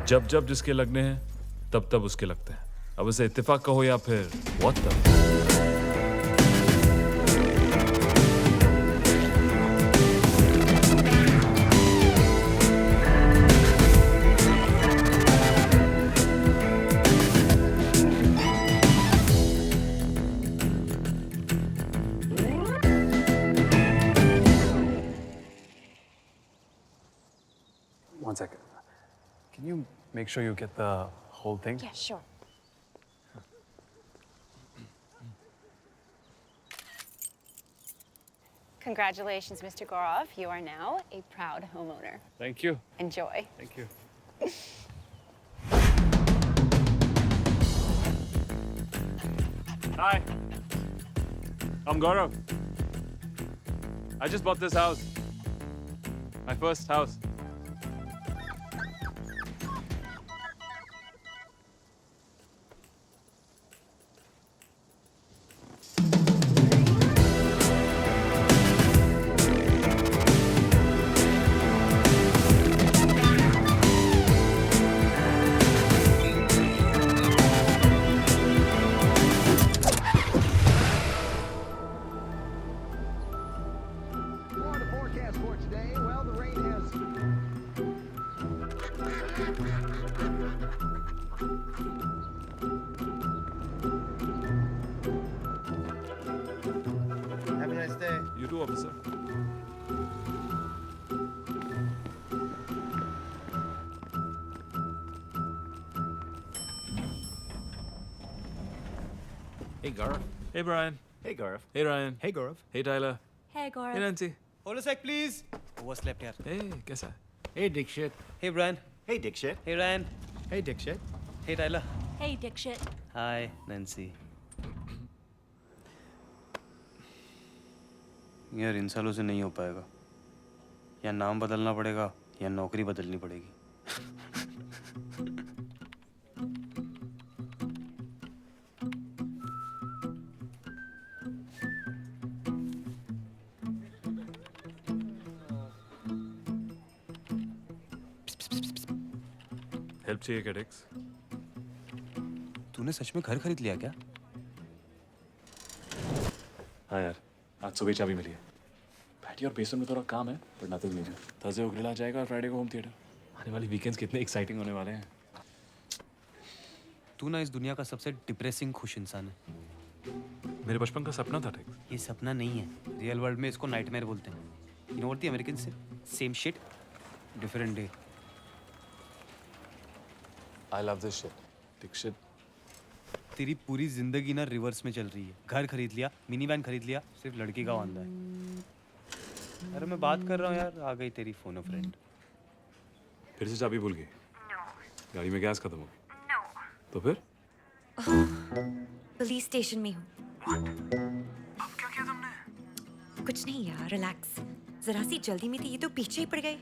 जब जब जिसके लगने हैं तब तब उसके लगते हैं। अब उसे इत्तेफाक कहो या फिर what the One second. Can you make sure you get the whole thing? Yeah, sure. Congratulations, Mr. Gorov. You are now a proud homeowner. Thank you. Enjoy. Thank you. Hi. I'm Gaurav. I just bought this house. My first house. Florida forecast for today. Well, the rain has. Have a nice day. You too, officer. Hey Gaurav. Hey Brian. Hey, Gaurav. Hey Ryan. Hey, Gaurav. Hey Tyler. Hey, Hey Gaurav. Nancy. Hold a sec, please. Overslept here. Hey, कैसा है? Hey, Dikshit. Hey, Brian. Hey, Dikshit. Hey, Ryan. Hey, Dikshit. Hey, Tyler. Hey, Dikshit. Hi, Nancy. यार इन सालों से नहीं हो पाएगा। या नाम बदलना पड़ेगा या नौकरी बदलनी पड़ेगी। हेल्प चाहिए क्या डेक्स? तूने सच में घर खरीद लिया क्या? हाँ यार, आज सुबह चाबी मिली है। बैठी और बेसमेंट में थोड़ा काम है, पर नथिंग मेजर। थर्सडे को ग्रिल आ जाएगा और फ्राइडे को होम थिएटर। आने वाली वीकेंड्स कितने एक्साइटिंग होने वाले हैं। तू ना इस दुनिया का सबसे डिप्रेसिंग खुश इंसान है। मेरे बचपन का सपना था डेक्स। ये सपना नहीं है। रियल वर्ल्ड में इसको नाइटमेयर बोलते हैं। You know what the American say? Same shit, different day. I love this shit. Dikshit. तेरी पूरी जिंदगी ना रिवर्स में चल रही है। घर खरीद लिया, मिनी वैन खरीद लिया, सिर्फ लड़की का वांदा है। अरे मैं बात कर रहा हूँ यार, आ गई तेरी फोन फ्रेंड। फिर से चाबी भूल गई? गाड़ी में गैस खत्म हो गई? तो फिर? पुलिस स्टेशन में हूँ। अब क्या किया तुमने? कुछ नहीं यार, रिलैक्स। जरा सी जल्दी में थी, ये तो पीछे ही पड़ गए।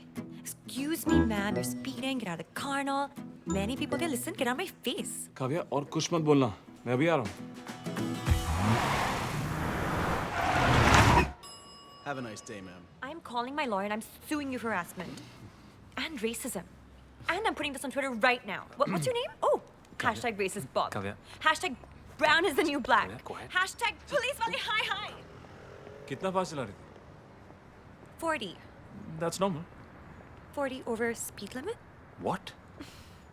Excuse me, ma'am, you're speeding. Get out of the car and all. Many people there. Listen, get out of my face. Kavya और कुछ मत बोलना, मैं अभी आ रहा हूँ। Have a nice day, ma'am. I'm calling my lawyer and I'm suing you for harassment and racism. And I'm putting this on Twitter right now. What's your name? Oh, hashtag racist Bob. Kavya. Hashtag brown is the new black. Kavya, go ahead. Hashtag police wale hi hi. कितना fast चला रही थी? 40. That's normal. 40 over speed limit. What?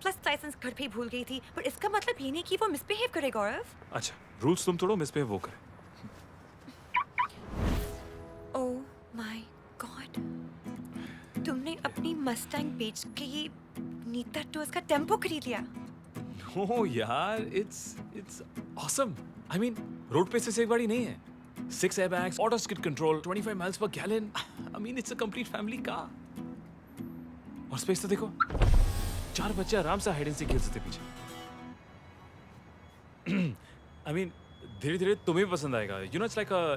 Plus license घर पे ही भूल गई थी, पर इसका मतलब ये नहीं कि वो मिसबिहेव करे गौरव। अच्छा, रूल्स तुम तोड़ो, मिसबिहेव वो करे। Oh my God! तुमने अपनी मस्टैंग बेच के ये नीता टूर्स का टेम्पो खरीद लिया। Oh यार, it's awesome. I mean, road पे से एक गाड़ी नहीं है। 6 airbags, auto skid control, 25 miles per gallon. I mean, it's a complete family car. और स्पेस तो देखो, 4 बच्चे आराम से हाइड एंड सीक खेल सकते पीछे। I mean, धीरे-धीरे तुम्हें भी पसंद आएगा। You know,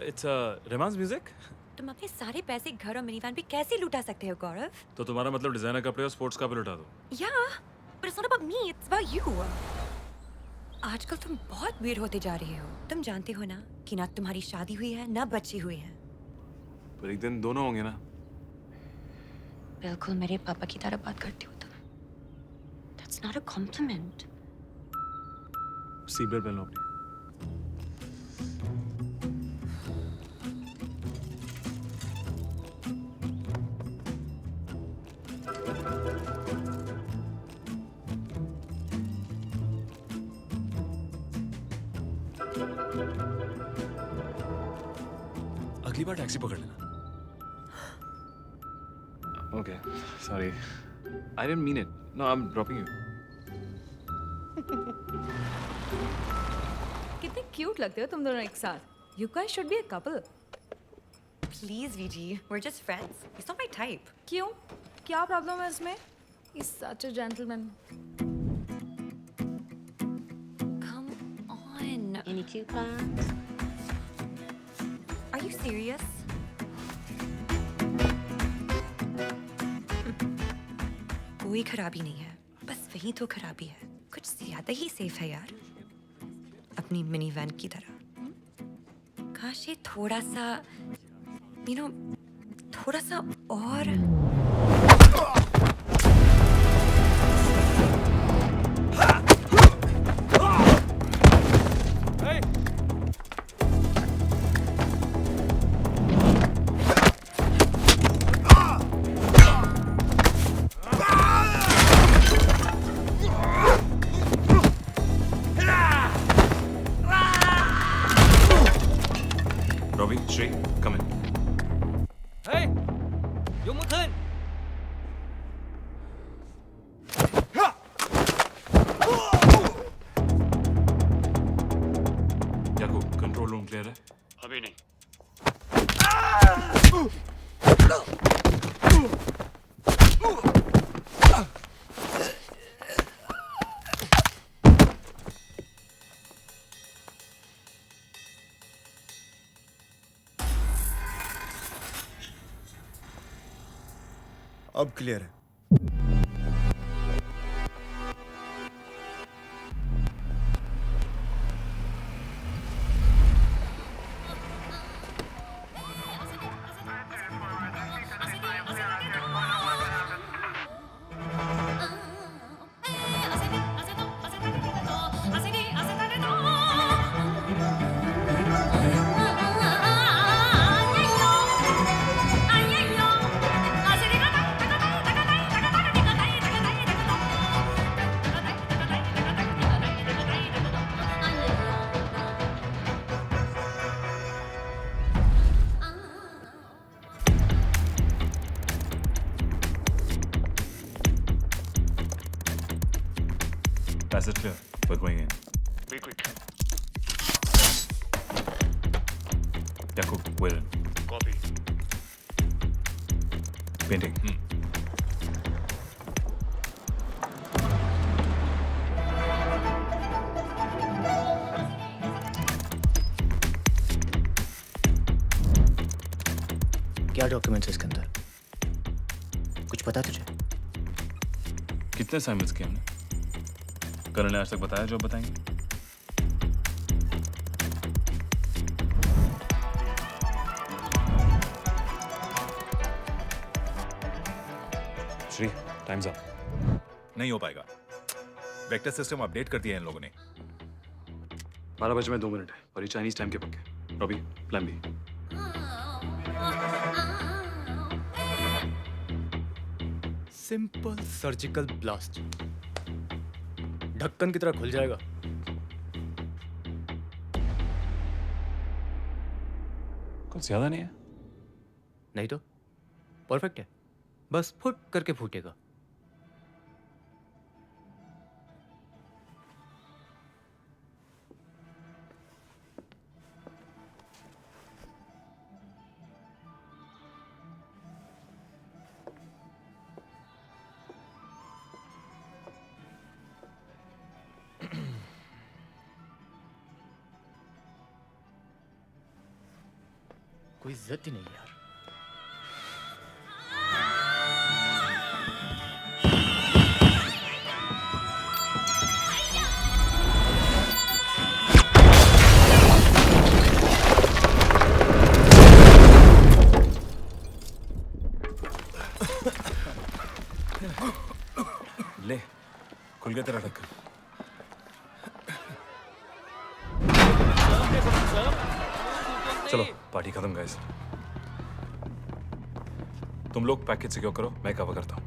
it's romance music. तुम अपने सारे पैसे घर और मिनीवैन पे कैसे लुटा सकते हो गौरव? तो तुम्हारा मतलब डिजाइनर कपड़े और स्पोर्ट्स का भी लुटा दो। Yeah, but it's not about me. It's about you. आजकल तुम बहुत weird होते जा रहे हो। तुम जानते हो ना कि ना तुम्हारी शादी हुई है ना बच्चे हुए हैं। पर एक दिन दोनों होंगे ना। बिल्कुल मेरे पापा की तरह बात करती हो तुम। That's It's not a compliment. Seat belt पहन लो अपनी। अगली बार टैक्सी पकड़ लेना। Okay, sorry. I didn't mean it. No, I'm dropping you. कितने क्यूट लगते हो तुम दोनों एक साथ। You guys should be a couple. Please, VG. We're just friends. He's not my type. क्यों? क्या प्रॉब्लम है इसमें? He's such a gentleman. Come on. Any coupons? Are you serious? कोई खराबी नहीं है, बस वही तो खराबी है। कुछ ज्यादा ही सेफ है यार, अपनी मिनी वैन की तरह। काश ये थोड़ा सा, थोड़ा सा और। Robbie, Shrey, come in. Hey! ยกมือขึ้น Yakub, control room clear है? अभी नहीं। अब क्लियर है। Passage clear. We're going in. Be quick. Yakub, we're in. Copy. Painting. क्या डॉक्यूमेंट्स इसके अंदर? कुछ पता तुझे? कितने असाइनमेंट्स किए हमने? करण ने आज तक बताया जो बताएंगे? Shrey, time's up. नहीं हो पाएगा। वेक्टर सिस्टम अपडेट कर दिया है इन लोगों ने। 12 बजे में 2 मिनट है और ये चाइनीज टाइम के पक्के। Robbie, plan B. Simple surgical blast, ढक्कन की तरह खुल जाएगा। कुछ ज्यादा नहीं है। नहीं तो परफेक्ट है, बस फुट करके फूटेगा। कोई इज्जत ही नहीं यार। ले, खुल गया तेरा ढक्कन। चलो पार्टी खत्म गाइस। तुम लोग पैकेज सिक्योर करो, मैं कवर करता हूँ।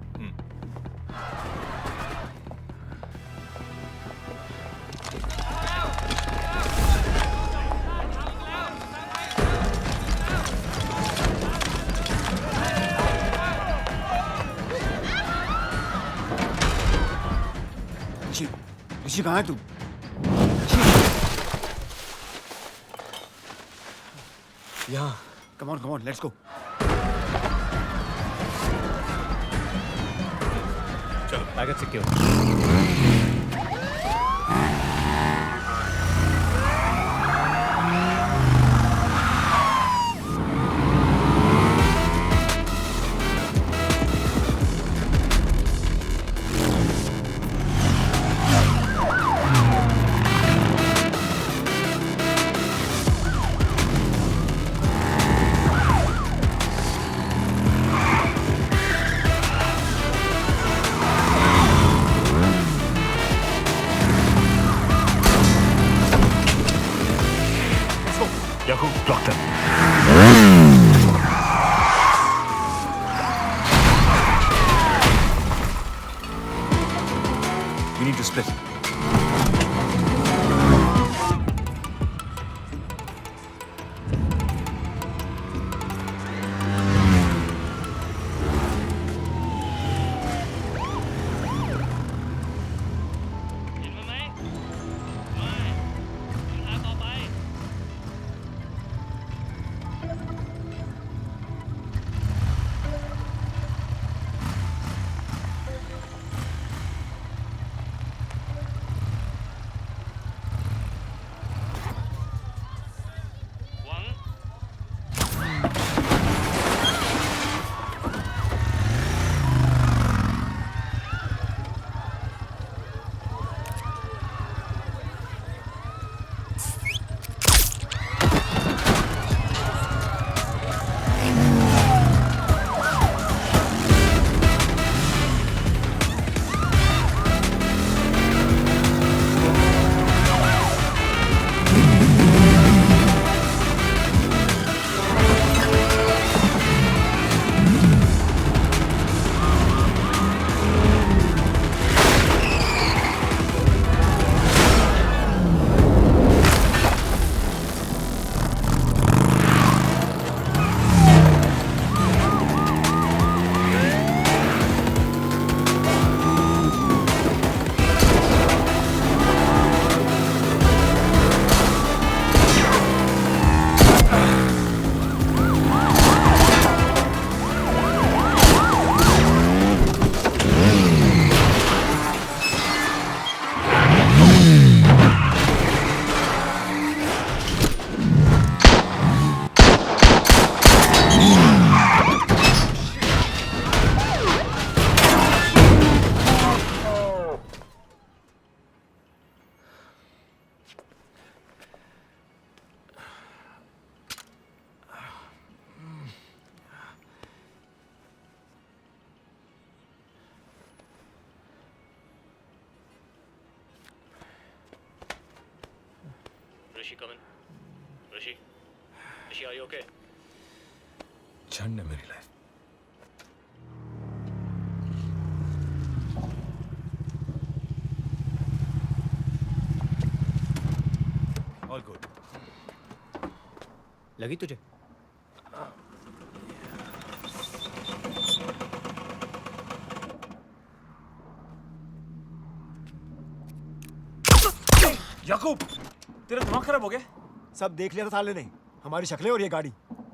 ऋषि कहाँ है तू? यहाँ कम ऑन लेट्स गो। चलो package secure. Yakub, block them. We need to split. Rishi, come in. Rishi, are you okay? झंड है मेरी लाइफ। All good. लगी तुझे? याकूब, तेरा दिमाग खराब हो गया? सब देख लिया था साले ने, हमारी शक्लें और ये गाड़ी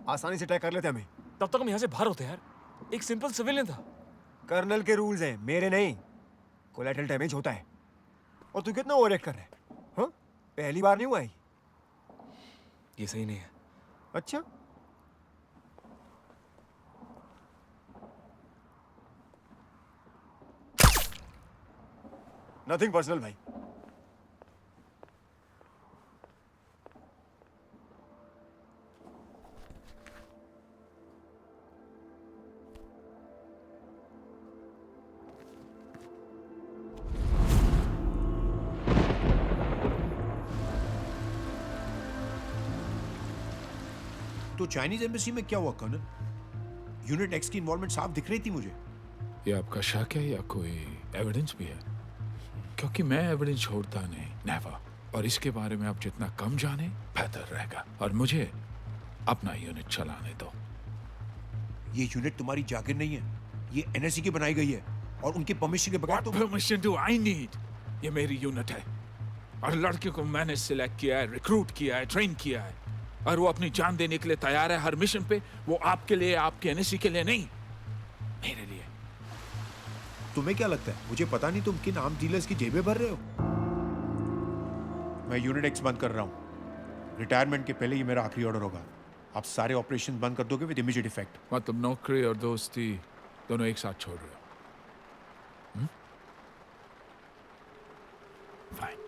आसानी से ट्रैक कर लेते हमें। तब तक हम यहाँ से बाहर होते यार। एक सिंपल सिविलियन था। कर्नल के रूल्स हैं, मेरे नहीं। कोलैटरल डैमेज होता है। और तू कितना ओवरएक्ट कर रहा है? हाँ? पहली बार नहीं हुआ है। ये सही नहीं है। अच्छा, नथिंग पर्सनल भाई। तो चाइनीज एम्बेसी में क्या हुआ कर्नल? यूनिट एक्स की इन्वॉल्वमेंट साफ दिख रही थी मुझे। ये आपका शक है या कोई एविडेंस भी है? क्योंकि मैं एविडेंस छोड़ता नहीं, नेवर। और इसके बारे में आप जितना कम जाने बेहतर रहेगा। और मुझे अपना यूनिट चलाने दो। ये यूनिट तुम्हारी जागिर नहीं है, ये एनएससी की बनाई गई है और उनकी परमिशन के बगैर। What permission do I need? ये मेरी यूनिट है और लड़के को मैंने सिलेक्ट किया है, रिक्रूट किया है, ट्रेन किया है और वो अपनी जान देने के लिए तैयार है हर मिशन पे। वो आपके लिए, आपके एनएससी के लिए नहीं, मेरे लिए। तुम्हें क्या लगता है मुझे पता नहीं तुम किन आर्म डीलर्स की जेबें भर रहे हो? मैं यूनिट एक्स बंद कर रहा हूँ। रिटायरमेंट के पहले ये मेरा आखिरी ऑर्डर होगा। आप सारे ऑपरेशन बंद कर दोगे विद इमीडिएट इफेक्ट। मतलब नौकरी और दोस्ती दोनों एक साथ छोड़ रहे हो? Fine.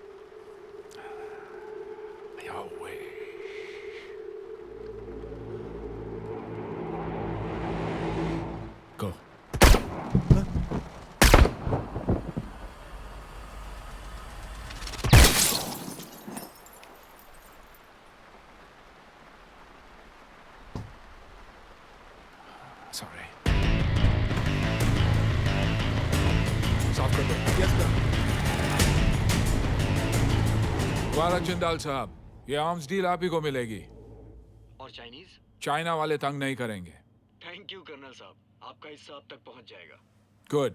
Your way. Go. Sorry. साफ कर दो। Yes, sir. वाला जिंदाल साहब, ये आर्म्स डील आप ही को मिलेगी। और चाइनीज? चाइना वाले तंग नहीं करेंगे। थैंक यू कर्नल साहब, आपका हिस्सा अब तक पहुंच जाएगा। गुड।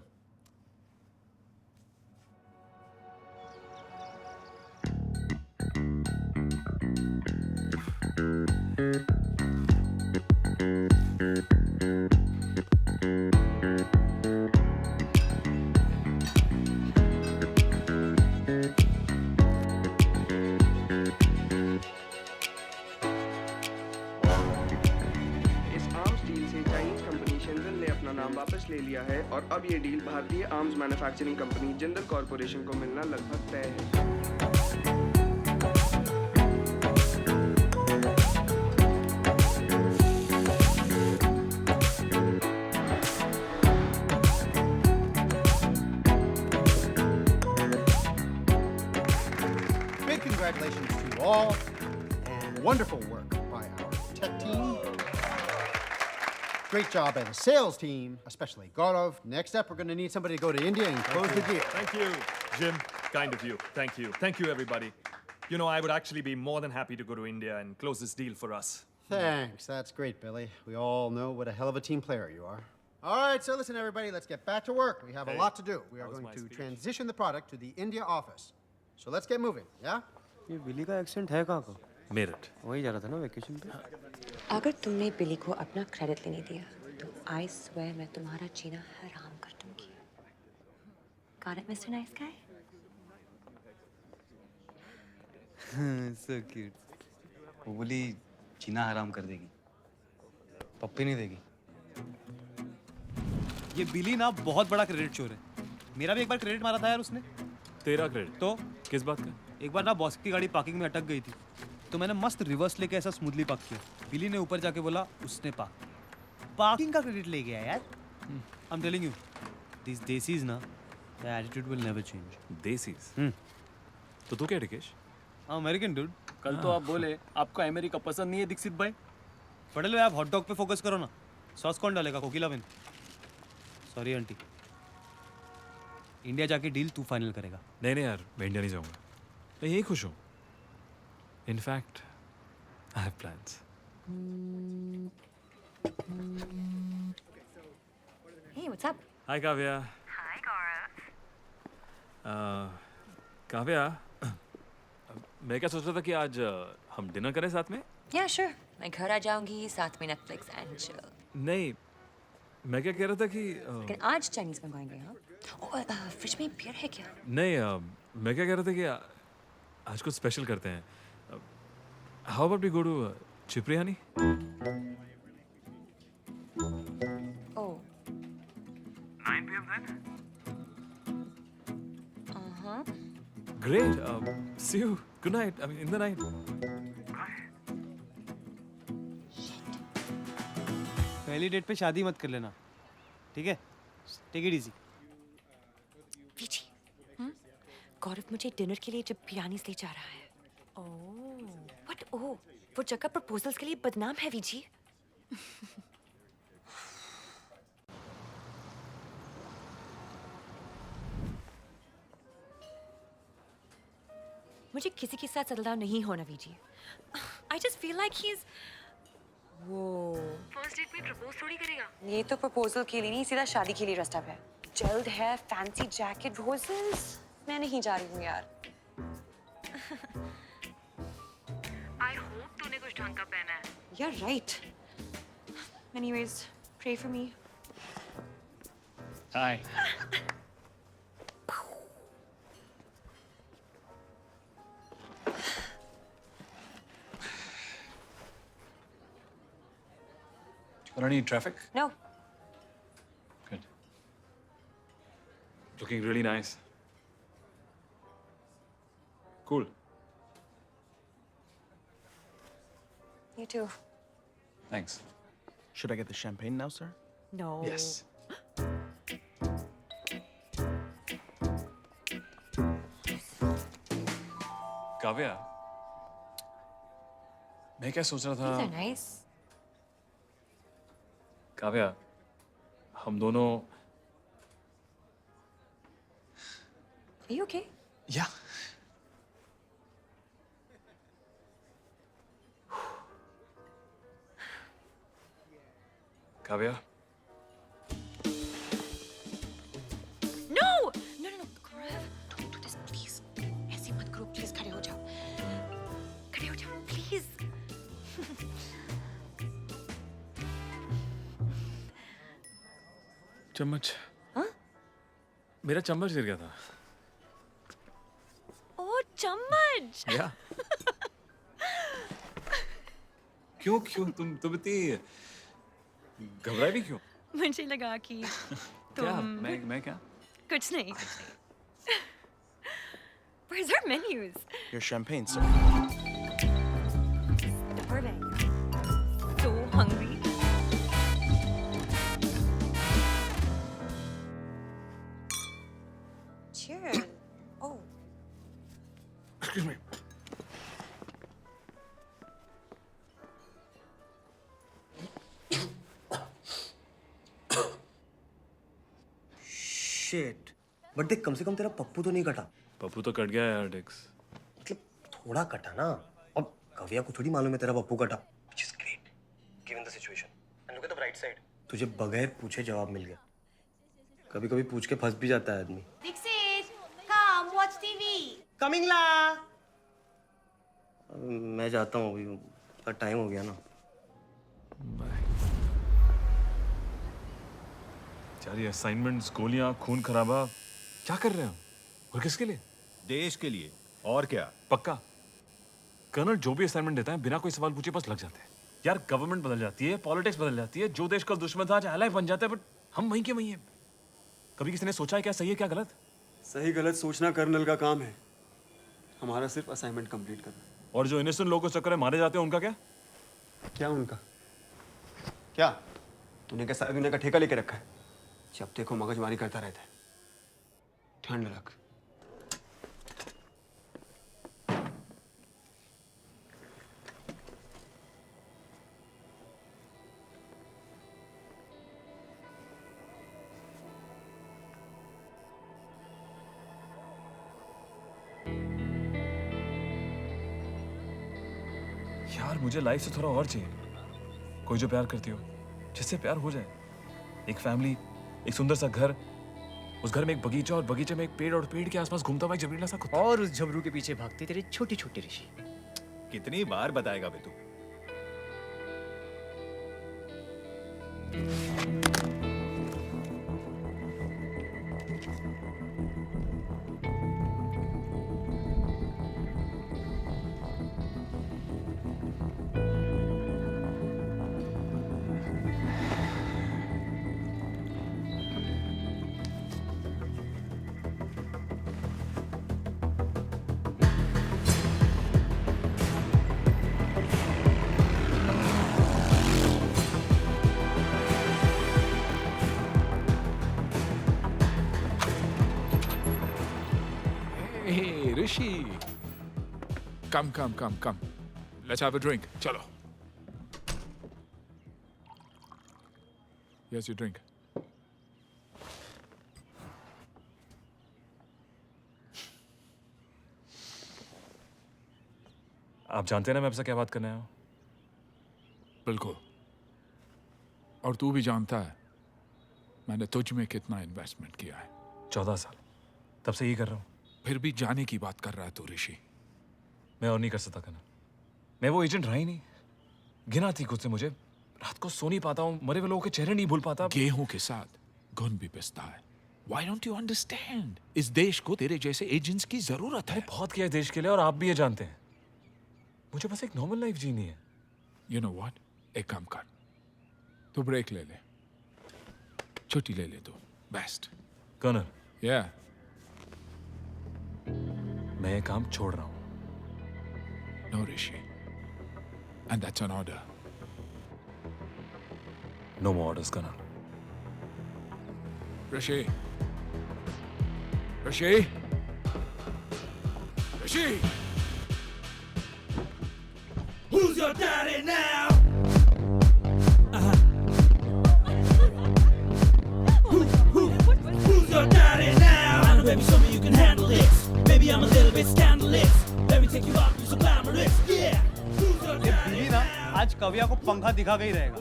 वापस ले लिया है और अब ये डील भारतीय arms manufacturing company Jindal corporation को मिलना लगभग तय है। Big congratulations to you all, and wonderful work by our tech team. Great job by the sales team, especially Gaurav. Next up, we're going to need somebody to go to India and close the deal. Thank you, Jim. Kind of you. Thank you. Thank you, everybody. You know, I would actually be more than happy to go to India and close this deal for us. Thanks. That's great, Billy. We all know what a hell of a team player you are. All right, so listen, everybody, let's get back to work. We have a lot to do. We are going to transition the product to the India office. So let's get moving, yeah? ये बिली का accent है कहाँ का? मेरठ। वही जा रहा था ना वेकेशन पे। अगर तुमने बिली को अपना क्रेडिट लेने दिया तो आई स्वेयर मैं तुम्हारा जीना हराम कर दूंगी। Got it, Mr. Nice Guy? So cute. वो बोली जीना हराम कर देगी। पप्पी नहीं देगी। ये बिली ना बहुत बड़ा क्रेडिट चोर है। मेरा भी एक बार क्रेडिट मारा था यार उसने। तेरा क्रेडिट? तो किस बात का? एक बार ना बॉस की गाड़ी पार्किंग में अटक गई थी, तो मैंने मस्त रिवर्स लेके ऐसा स्मूथली पार्क किया। बिली ने ऊपर जाके बोला उसने पार्किंग का क्रेडिट ले गया यार। I am telling you, this desis ना, the attitude will never change. Desis? तो तू क्या ऋकेश? American dude. कल तो आप बोले आपको अमेरिका पसंद नहीं है दीक्षित भाई। पटेल भाई आप हॉट डॉग पे फोकस करो ना। सॉस कौन डालेगा? कोकिला बेन। Sorry aunty. इंडिया जाके डील तू फाइनल करेगा। नहीं नहीं यार, मैं इंडिया नहीं जाऊंगा। मैं यही खुश हूँ। In fact I have plans. Hey, what's up? Hi Kavya. Hi, Gaurav. Kavya, मैं क्या सोच रहा था कि आज हम डिनर करें साथ में? Yeah, sure. मैं घर आ जाऊंगी साथ में Netflix and chill. नहीं, मैं क्या कह रहा था कि लेकिन आज चाइनीज मंगवाएंगे हाँ? फ्रिज में बियर है क्या? नहीं, मैं क्या कह रहा था कि आज कुछ स्पेशल करते हैं। How about we go to Cipriani? Oh. 9 p.m. then? Uh-huh. Great. See you. Good night. I mean, in the night. पहली डेट पे शादी मत कर लेना, ठीक है? Take it easy. वीची, गौरव मुझे डिनर के लिए जब बिरयानी ले जा रहा है। ओह, व्हाट? ओह, वो जगह प्रपोजल्स के लिए बदनाम है वीजी। मुझे किसी के साथ सेटल डाउन नहीं होना वीजी। I just feel like he is वो फर्स्ट डेट में प्रपोज थोड़ी करेगा। ये तो प्रपोजल के लिए नहीं, सीधा शादी के लिए ड्रेस्ड अप है। जल्द है, फैंसी जैकेट, रोजेस। मैं नहीं जा रही हूँ यार। आई होप तूने कुछ ढंग का पहना है। You're right. Anyways, pray for me. Hi. Any traffic? No. Good. Looking really nice. Cool. You too. Thanks. Should I get the champagne now, sir? No. Yes. Kavya, मैं क्या सोच रहा These था? are nice. काव्या, हम दोनों Are you okay? Yeah. Kavya, No! No, no, no. Gaurav, don't do this, please. ऐसे मत करो, please. खड़े हो जाओ. खड़े हो जाओ, please. चम्मच। हाँ? मेरा चम्मच गिर गया था। Oh, चम्मच. या। क्यों तुम इतनी घबराई भी क्यों? मुझे लगा कि क्या? तुम मैं क्या? कुछ नहीं. Where's our menus? Your champagne, sir. Starving. So hungry. Cheers. Oh. Excuse me. Shit. But देख, कम से कम तेरा पप्पू तो नहीं कटा। पप्पू तो कट गया यार, डिक्स। मतलब थोड़ा कटा ना। अब कविया को थोड़ी मालूम है तेरा पप्पू कटा। Which is great, given the situation. And look at the bright side. तुझे बगैर पूछे जवाब मिल गया। कभी-कभी पूछ के फंस भी जाता है आदमी। Dixit, come watch TV. Coming ला। मैं जाता हूँ अभी, पर टाइम हो गया ना। यार ये असाइनमेंट्स, गोलियां, खून खराबा, क्या कर रहे हो? और किसके लिए? देश के लिए। और क्या? पक्का कर्नल जो भी असाइनमेंट देता है बिना कोई सवाल पूछे बस लग जाते हैं। यार गवर्नमेंट बदल जाती है, पॉलिटिक्स बदल जाती है, जो देश का दुश्मन था आज एलाय बन जाता है, बट हम वहीं के वहीं हैं। कभी किसी ने सोचा है क्या सही है क्या गलत? सही गलत सोचना कर्नल का काम है, हमारा सिर्फ असाइनमेंट कंप्लीट करना। और जो इनोसेंट लोगों के चक्कर में मारे जाते हैं उनका क्या? क्या उनका? क्या तूने क्या सारी दुनिया का ठेका लेके रखा है? जब देखो मगजमारी करता रहता है। ठंड रख। यार मुझे लाइफ से थोड़ा और चाहिए। कोई जो प्यार करती हो, जिससे प्यार हो जाए। एक फैमिली, एक सुंदर सा घर, उस घर में एक बगीचा और बगीचे में एक पेड़ और पेड़ के आसपास घूमता हुआ एक जबरीला सा कुत्ता। और उस झबरू के पीछे भागते तेरे छोटे छोटे ऋषि। कितनी बार बताएगा बे तू? Hey, Rishi. Come. Let's have a drink. Chalo. Here's your drink. आप जानते हैं ना मैं आपसे क्या बात करने आया हूँ? बिल्कुल। और तू भी जानता है मैंने तुझ में कितना इन्वेस्टमेंट किया है। 14 साल। तब से यही कर रहा हूँ। फिर भी जाने की बात कर रहा है तू ऋषि। मैं और नहीं कर सकता कना। मैं वो एजेंट रहा ही नहीं। घिन आती खुद से मुझे। रात को सो नहीं पाता हूँ। मरे हुए लोगों के चेहरे नहीं भूल पाता। गेहूं के साथ घुन भी पिसता है। Why don't you understand? इस देश को तेरे जैसे एजेंट्स की जरूरत है। बहुत किया है देश के लिए और आप भी ये जानते हैं। मुझे बस एक नॉर्मल लाइफ जीनी है। You know what? एक काम कर। तू ब्रेक ले ले। छुट्टी ले ले तू। बेस्ट। कर्नल। Yeah. मैं ये काम छोड़ रहा हूँ। No, Rishi. And that's an order. No more orders, Colonel. Rishi. Rishi. Rishi. Who's your daddy now? Who's your daddy now? I know, baby, show me you can handle this. Maybe I'm a little bit scandalous. Let me take you out, you so glamorous. Yeah. Who's your daddy बिली ना आज कविया को पंखा दिखा के ही रहेगा।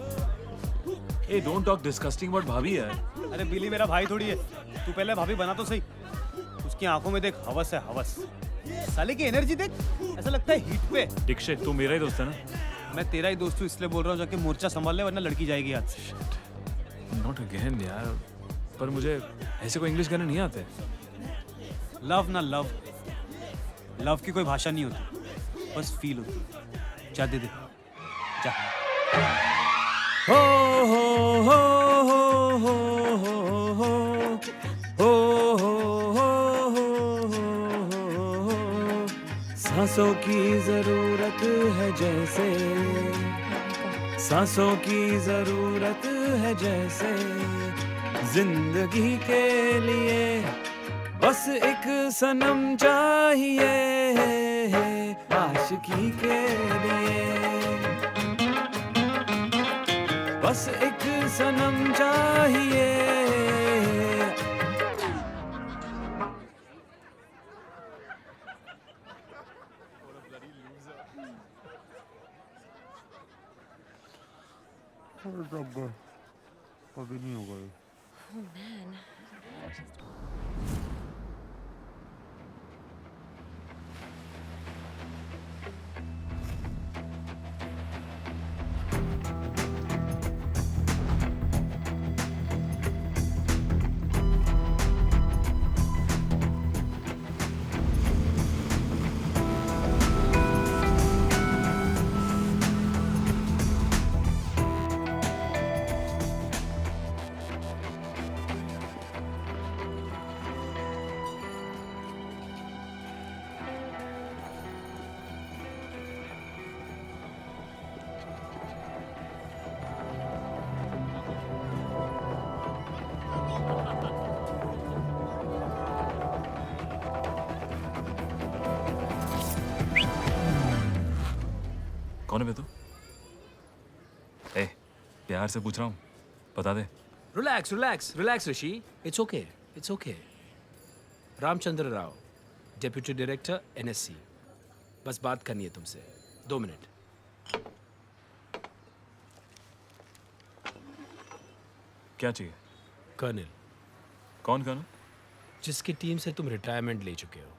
Hey, don't talk disgusting about भाभी है। अरे बिली मेरा भाई थोड़ी है। तू पहले भाभी बना तो सही। उसकी आंखों में देख हवस है हवस। साले की एनर्जी देख। ऐसा लगता है हीट पे। दीक्षित तू मेरा ही दोस्त है ना? मैं तेरा ही दोस्त हूँ इसलिए बोल रहा हूँ जाके मोर्चा संभाल ले वरना लड़की जाएगी आज से। Not again यार। पर मुझे ऐसे कोई इंग्लिश गाने नहीं आते। लव ना लव। लव की कोई भाषा नहीं होती। बस फील होती। जा दे दे। जा। हो हो हो हो हो हो हो हो हो सांसों की जरूरत है जैसे सांसों की जरूरत है जैसे जिंदगी के लिए बस एक सनम चाहिए आशिकी के लिए बस एक सनम चाहिए अभी नहीं होगा। Oh man. कौन है बे तू? ए, प्यार से पूछ रहा हूँ। बता दे। Relax, relax, relax, Rishi. It's okay. It's okay. Ramchandra Rao, deputy director NSC. बस बात करनी है तुमसे। 2 मिनट। क्या चाहिए? कर्नल। कौन कर्नल? जिसकी टीम से तुम रिटायरमेंट ले चुके हो।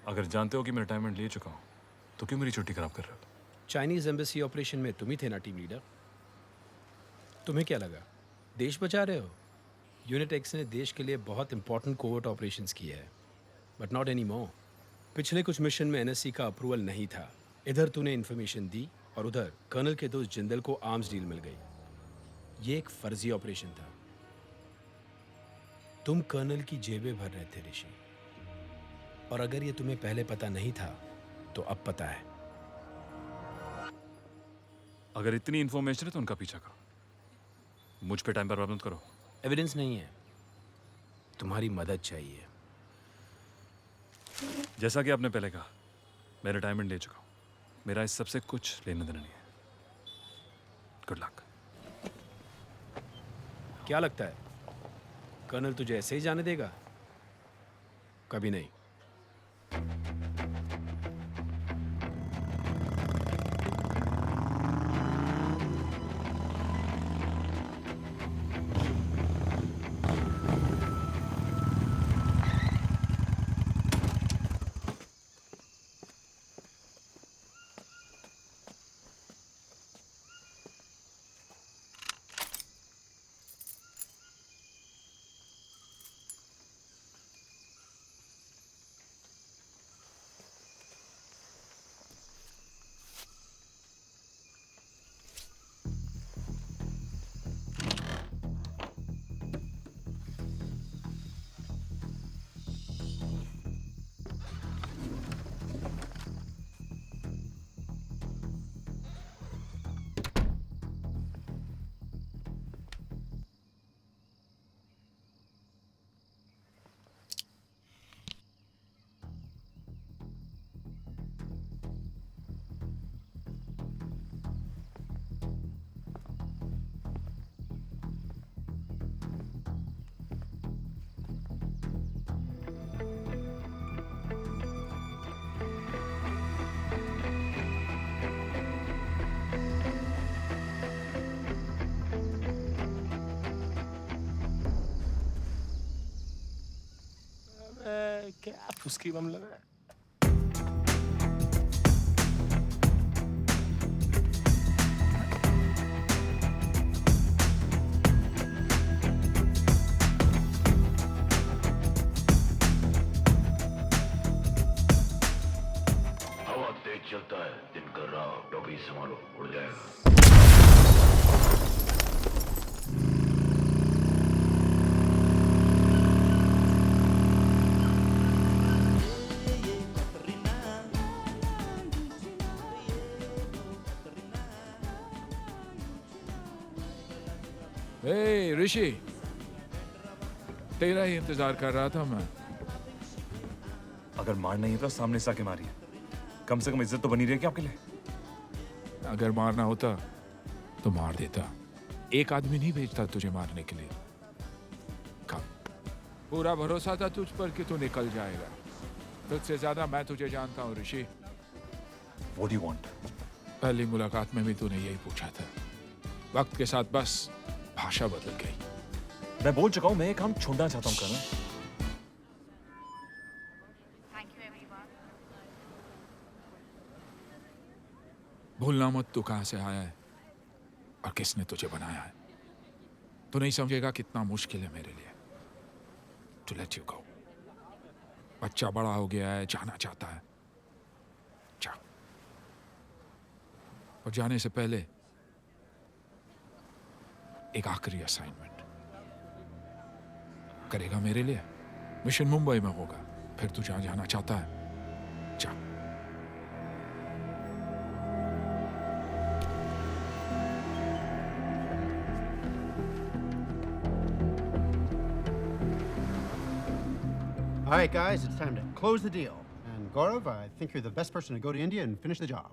अगर जानते हो कि मैं रिटायरमेंट ले चुका हूँ तो क्यों मेरी छुट्टी खराब कर रहे हो? चाइनीज एम्बेसी ऑपरेशन में तुम ही थे ना टीम लीडर। तुम्हें क्या लगा देश बचा रहे हो? यूनिट एक्स ने देश के लिए बहुत इंपॉर्टेंट कोवर्ट ऑपरेशंस किए हैं, बट नॉट एनी मोर। पिछले कुछ मिशन में NSC का अप्रूवल नहीं था। इधर तूने इन्फॉर्मेशन दी और उधर कर्नल के दोस्त जिंदल को आर्म्स डील मिल गई। ये एक फर्जी ऑपरेशन था। तुम कर्नल की जेबें भर रहे थे ऋषि, और अगर ये तुम्हें पहले पता नहीं था तो अब पता है। अगर इतनी इन्फॉर्मेशन है तो उनका पीछा करो। मुझ पे टाइम बर्बाद मत करो। एविडेंस नहीं है, तुम्हारी मदद चाहिए। जैसा कि आपने पहले कहा, मैं रिटायरमेंट ले चुका हूँ। मेरा इस सबसे कुछ लेना देना नहीं है। Good luck. क्या लगता है कर्नल तुझे ऐसे ही जाने देगा? कभी नहीं। क्या फुसकी बम लगा है? हवा तेज चलता है, दिन कर रहा डॉगी संभालो, उड़ जाएगा। हे ऋषि, तेरा ही इंतजार कर रहा था मैं। अगर मारना ही है तो सामने से आके मारिए। कम से कम इज्जत तो बनी रहेगी आपके लिए। अगर मारना होता तो मार देता। एक आदमी नहीं भेजता तुझे मारने के लिए। कम। पूरा भरोसा था तुझ पर कि तू निकल जाएगा। तुझसे ज्यादा मैं तुझे जानता हूँ ऋषि। What do you want? पहली मुलाकात में भी तूने यही पूछा था। वक्त के साथ बस भाषा बदल गई। मैं बोल चुका हूँ, मैं ये काम छोड़ना चाहता हूँ कर्नल। भूलना मत तू कहां से आया है और किसने तुझे बनाया है। तू नहीं समझेगा कितना मुश्किल है मेरे लिए टू लेट यू गो। बच्चा बड़ा हो गया है, जाना चाहता है, जा। और जाने से पहले एक आखिरी असाइनमेंट करेगा मेरे लिए। मिशन मुंबई में होगा, फिर तू जहां जाना चाहता है जा। All right, guys, it's time to close the deal. And Gaurav, I think you're the best person to go to India and finish the job.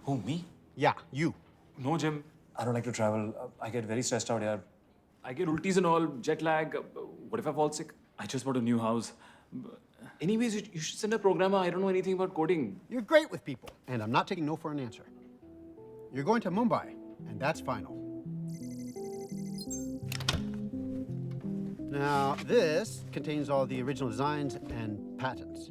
Who, me? Yeah, you. No, Jim. I don't like to travel. I get very stressed out here. I get ultis and all, jet lag. What if I fall sick? I just bought a new house. Anyways, you should send a programmer. I don't know anything about coding. You're great with people, and I'm not taking no for an answer. You're going to Mumbai, and that's final. Now, this contains all the original designs and patents.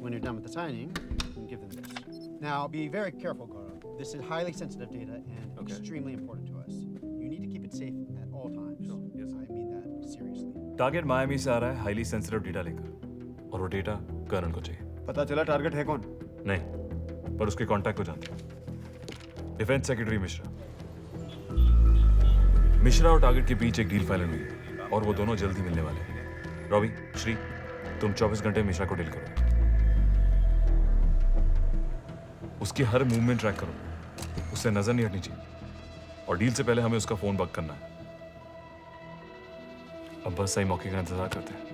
When you're done with the signing, you can give them this. Now, be very careful, Gaurav. This is highly sensitive data and extremely important to us. You need to keep it safe at all times. Sure. Yes, I mean that seriously. Target Miami से आ रहा है highly sensitive data लेकर, और वो data colonel को चाहिए। पता चला टारगेट है कौन? नहीं, पर उसके कांटेक्ट को जानते हैं। Defence secretary Mishra. मिश्रा और टारगेट के बीच एक डील फाइनल हुई है और वो दोनों जल्दी मिलने वाले हैं। रॉबी, श्री, तुम 24 घंटे मिश्रा को डील करो। उसकी हर मूवमेंट ट्रैक करो, उससे नजर नहीं हटनी चाहिए, और डील से पहले हमें उसका फोन बग करना है। अब बस सही मौके का इंतजार करते हैं।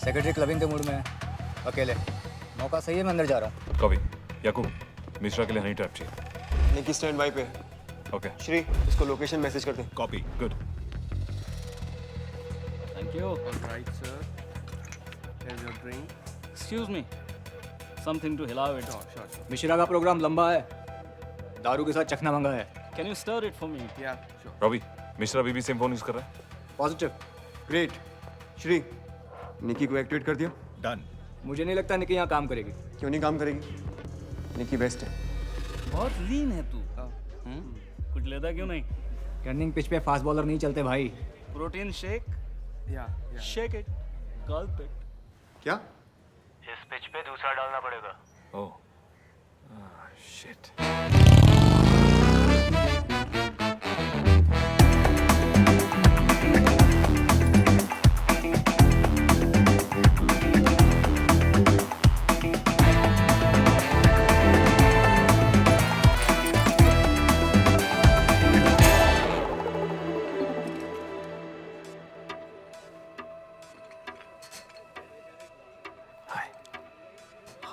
सेक्रेटरी क्लबिंग के मूड में है, अकेले। मौका सही है, मैं अंदर जा रहा हूँ। कॉपी। याकूब, मिश्रा के लिए हनी ट्रैप चाहिए। निकी स्टैंड बाय पे। ओके। श्री, इसको लोकेशन मैसेज कर दे। Copy. Good. Thank you. All right, sir. Here's your drink. Excuse me. Something to hilaw it. Sure. Mishra का प्रोग्राम लंबा है, दारू के साथ चखना मंगा है। Can you stir it for me? Yeah, sure. Robbie, Mishra बीबी सेम फोन यूज कर रहा है। पॉजिटिव। ग्रेट। श्री, निकी को एक्टिवेट कर दिया? डन। मुझे नहीं लगता निकी यहाँ काम करेगी। क्यों नहीं काम करेगी? निकी बेस्ट है। बहुत लीन है तू। कुछ लेता क्यों नहीं? टर्निंग पिच पे फास्ट बॉलर नहीं चलते भाई। Protein shake? Yeah. Shake it. Gulp it. क्या? इस पिच पे दूसरा डालना पड़ेगा। ओह, shit.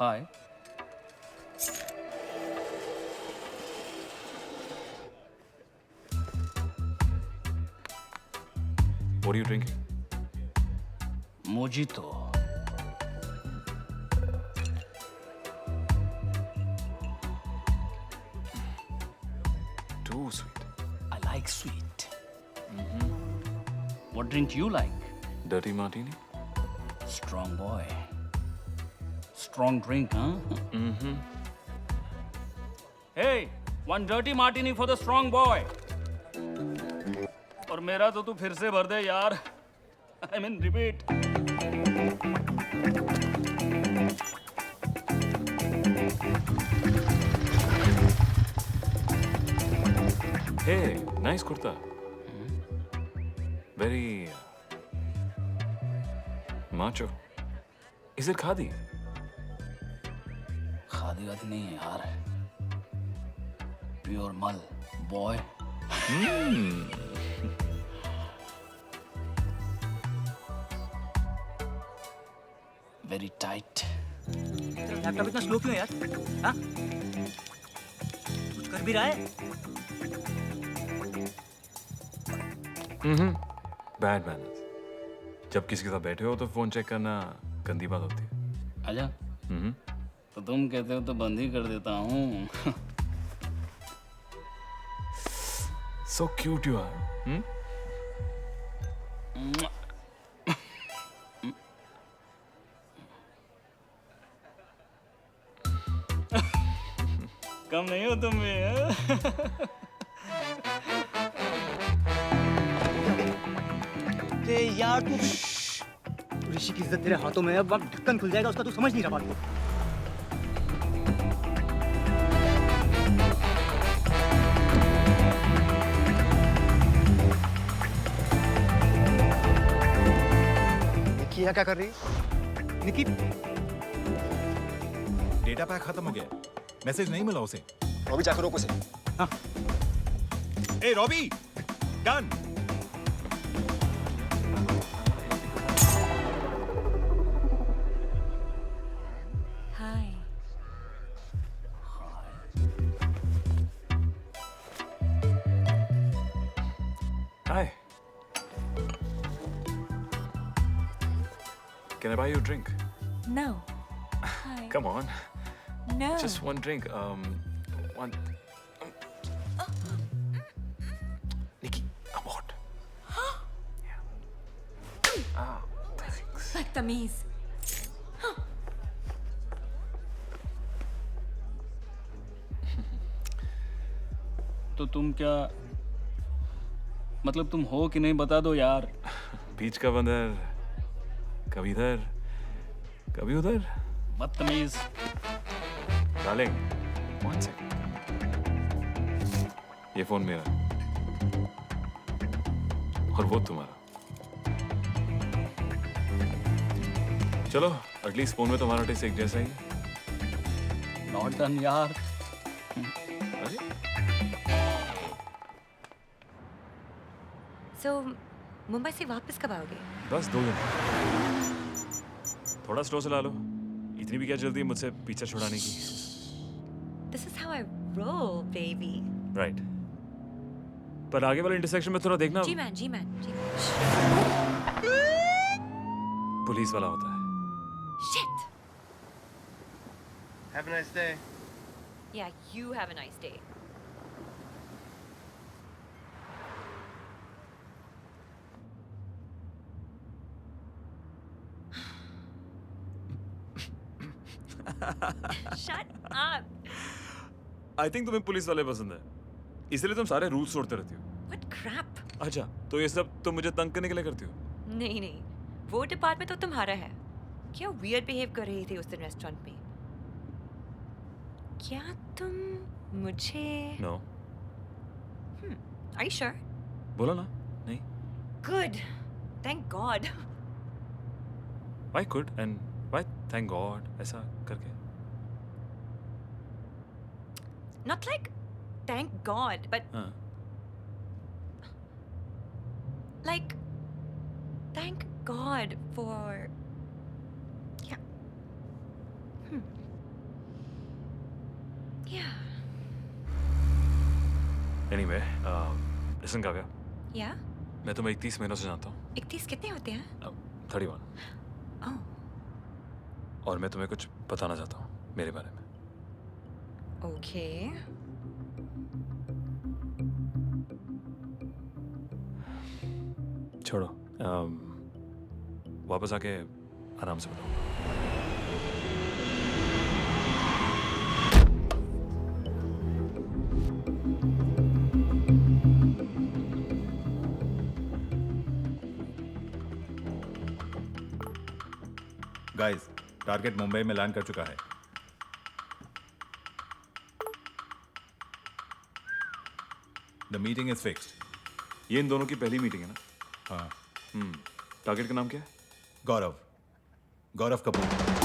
Hi. What are you drinking? Mojito. Too sweet. I like sweet. What drink you like? Dirty martini? Strong boy. Strong drink, huh? Mm-hmm. Hey, one dirty martini for the strong boy. और मेरा तो तू फिर से भर दे यार. I mean, repeat. Hey, nice kurta. Very macho. Is it khadi? Khadi वादी नहीं है यार. Pure mal, boy. Very tight. Laptop इतना स्लो क्यों है यार? हाँ? कुछ कर भी रहा है? Bad manners. जब किसी के साथ बैठे हो तो फोन चेक करना गंदी बात होती है। आजा। तो तुम कहते हो तो बंद ही कर देता हूँ। So cute you are. कम नहीं हो तुम भी, हैं? अरे यार तू ऋषि की इज्जत तेरे हाथों में है, अब ढक्कन खुल जाएगा उसका, तू समझ नहीं रहा बात को। निकी यहाँ क्या कर रही है? निकी डेटा पैक खत्म हो गया। मैसेज नहीं मिला उसे। रॉबी जाकर रोक उसे। हाँ। ए Robbie, done. Hi. Hi. Can I buy you a drink? No. Hi. Come on. No. Just one drink. One. Nikki, I'm hot. Yeah. Oh, thanks. बदतमीज। तो तुम क्या मतलब तुम हो कि नहीं बता दो यार। बीच का बंदर कभी इधर कभी उधर। बदतमीज। Darling, one second. ये फोन मेरा और वो तुम्हारा। चलो, एटलीस्ट फोन में तुम्हारा टेस्ट एक जैसा ही है। नॉट डन यार। So, मुंबई से वापस कब आओगे? बस 2 दिन। थोड़ा स्लो चला लो, इतनी भी क्या जल्दी मुझसे पीछे छुड़ाने की। This is how I roll, baby. Right पर आगे वाले इंटरसेक्शन में थोड़ा देखना, G-man, G-man, G-man. पुलिस वाला होता है। Shit! Have a nice day. Yeah, you have a nice day. Shut up! I think तुम्हें पुलिस वाले पसंद है, इसलिए तुम सारे रूल्स तोड़ते रहती हो। What crap? अच्छा, तो ये सब तुम मुझे तंग करने के लिए करती हो? नहीं नहीं, वो डिपार्टमेंट तो तुम्हारा है। क्या वियर्ड बिहेव कर रही थी उस दिन रेस्टोरेंट में? क्या तुम मुझे? नो। Are you sure? बोलो ना, नहीं। Good. Thank God. Why good and why thank God ऐसा करके? Not like thank God, but हाँ। like thank God for yeah. Yeah. Anyway, listen Kavya, Yeah. मैं तुम्हें 31 महीनों से जानता हूँ। 31 कितने होते हैं? 31। Oh. और मैं तुम्हें कुछ बताना चाहता हूँ मेरे बारे में। Okay. छोड़ो, वापस आके आराम से बताओ। गाइस, टारगेट मुंबई में लैंड कर चुका है। The meeting is fixed. ये इन दोनों की पहली मीटिंग है ना? हाँ। टारगेट का नाम क्या है? गौरव, गौरव कपूर।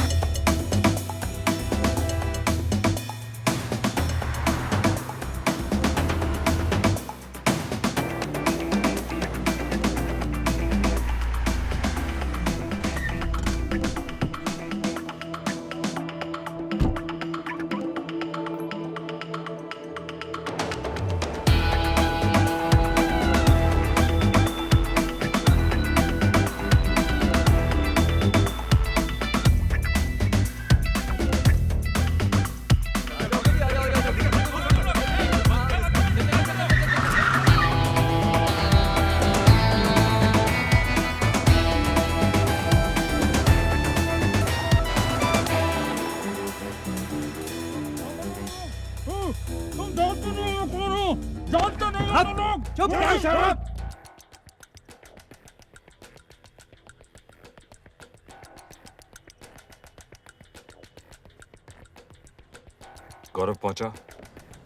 गौरव पहुंचा?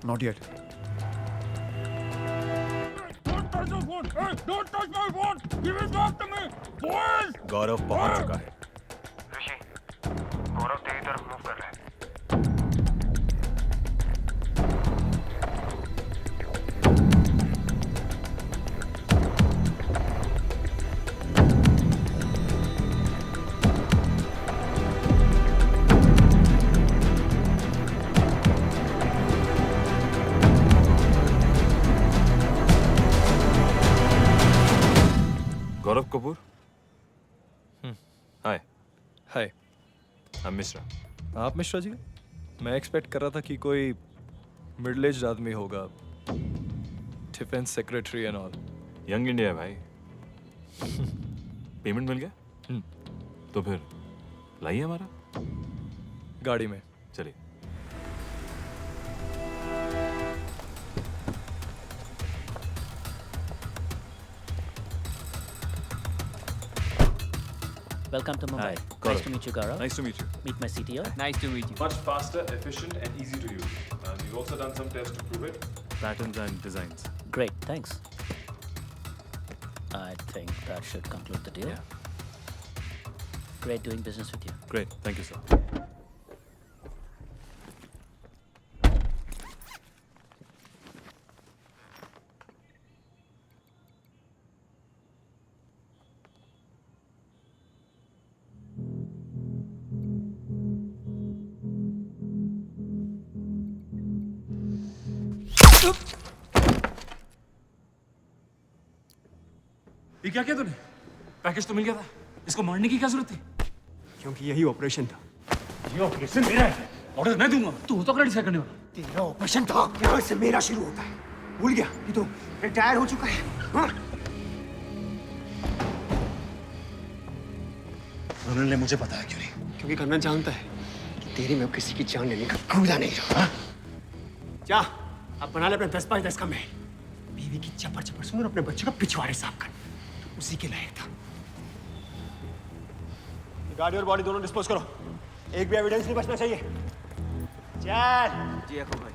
Not yet. गौरव पहुंच चुका है। ऋषि, गौरव तेरी तरफ मूव कर रहा है। Gaurav Kapoor? Hi. Hi. I am Mishra. आप मिश्रा जी? मैं एक्सपेक्ट कर रहा था कि कोई मिडिल एज आदमी होगा, defence secretary and all. Young India है भाई। पेमेंट मिल गया? तो फिर लाइए हमारा गाड़ी में। चलिए। Welcome to Mumbai. Hi, Nice Gaurav. to meet you, Gaurav. Nice to meet you. Meet my CTO. Nice to meet you. Much faster, efficient, and easy to use. And we've also done some tests to prove it. Patterns and designs. Great, thanks. I think that should conclude the deal. Yeah. Great doing business with you. Great. Thank you, sir. ये क्या किया तूने? Package तो मिल गया था, इसको मारने की क्या जरूरत थी? क्योंकि यही ऑपरेशन था। ये ऑपरेशन मेरा है, ऑर्डर मैं दूंगा, तू तो डिसाइड करने वाला। तेरा ऑपरेशन था, यहाँ से मेरा शुरू होता है। भूल गया कि तो रिटायर हो चुका है। हाँ? कर्नल ने मुझे बताया क्यों नहीं? क्योंकि कर्नल जानता है कि तेरी में किसी की जान लेने का कूदा नहीं रहा। जा, अब बना ले अपने 10 बाय 10 का महल। बीवी की चपर चपर सुन और अपने बच्चे का पिछवाड़े साफ कर। तो उसी के लायक था। गाड़ी और बॉडी दोनों डिस्पोज करो। एक भी एविडेंस नहीं बचना चाहिए। चल। जी अको भाई।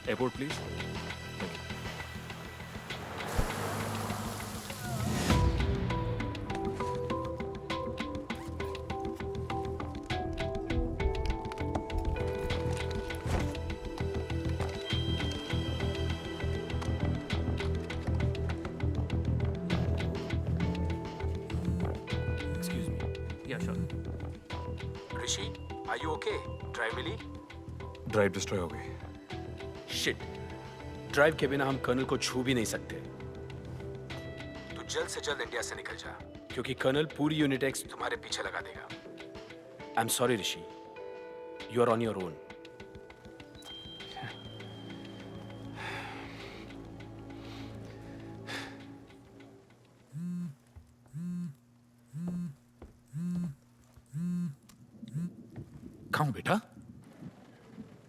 Airport please. Excuse me. Yeah, sure. Rishi, are you okay? Drive मिली? ड्राइव डिस्ट्रॉय हो गई। शिट, ड्राइव के बिना हम कर्नल को छू भी नहीं सकते। तू जल्द से जल्द इंडिया से निकल जा, क्योंकि कर्नल पूरी यूनिट एक्स तुम्हारे पीछे लगा देगा। I am sorry Rishi, you are on your own. कहाँ बेटा?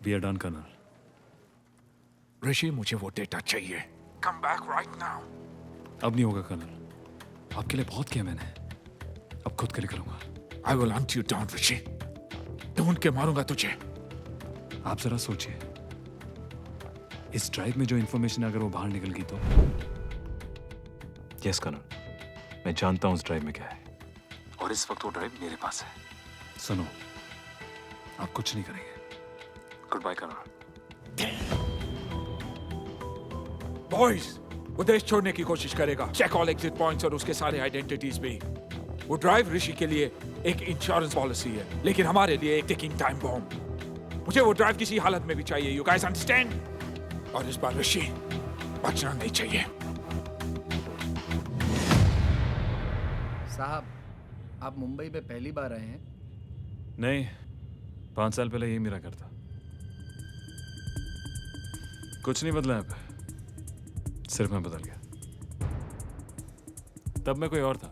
We are done colonel. Rishi, मुझे वो डेटा चाहिए। Come back right now. अब नहीं होगा कर्नल, आपके लिए बहुत किया मैंने, अब खुद के लिए करूंगा। I will hunt you down Rishi, ढूंढ के मारूंगा तुझे। आप जरा सोचिए, इस ड्राइव में जो इंफॉर्मेशन अगर वो बाहर निकल गई तो। यस कर्नल, मैं जानता हूं उस ड्राइव में क्या है, और इस वक्त वो ड्राइव मेरे पास है। सुनो, आप कुछ नहीं करेंगे। Good bye colonel. बॉयज, वो देश छोड़ने की कोशिश करेगा। चेक ऑल एग्जिट पॉइंट्स और उसके सारे आइडेंटिटीज भी। वो ड्राइव ऋषि के लिए एक इंश्योरेंस पॉलिसी है, लेकिन हमारे लिए एक टिकिंग टाइम बॉम्ब। मुझे वो ड्राइव किसी हालत में भी चाहिए। You guys understand? और इस बार ऋषि बचना नहीं चाहिए। साहब, आप मुंबई में पहली बार आए हैं? नहीं, 5 साल पहले यही मेरा घर था। कुछ नहीं बदला है, सिर्फ मैं बदल गया। तब मैं कोई और था।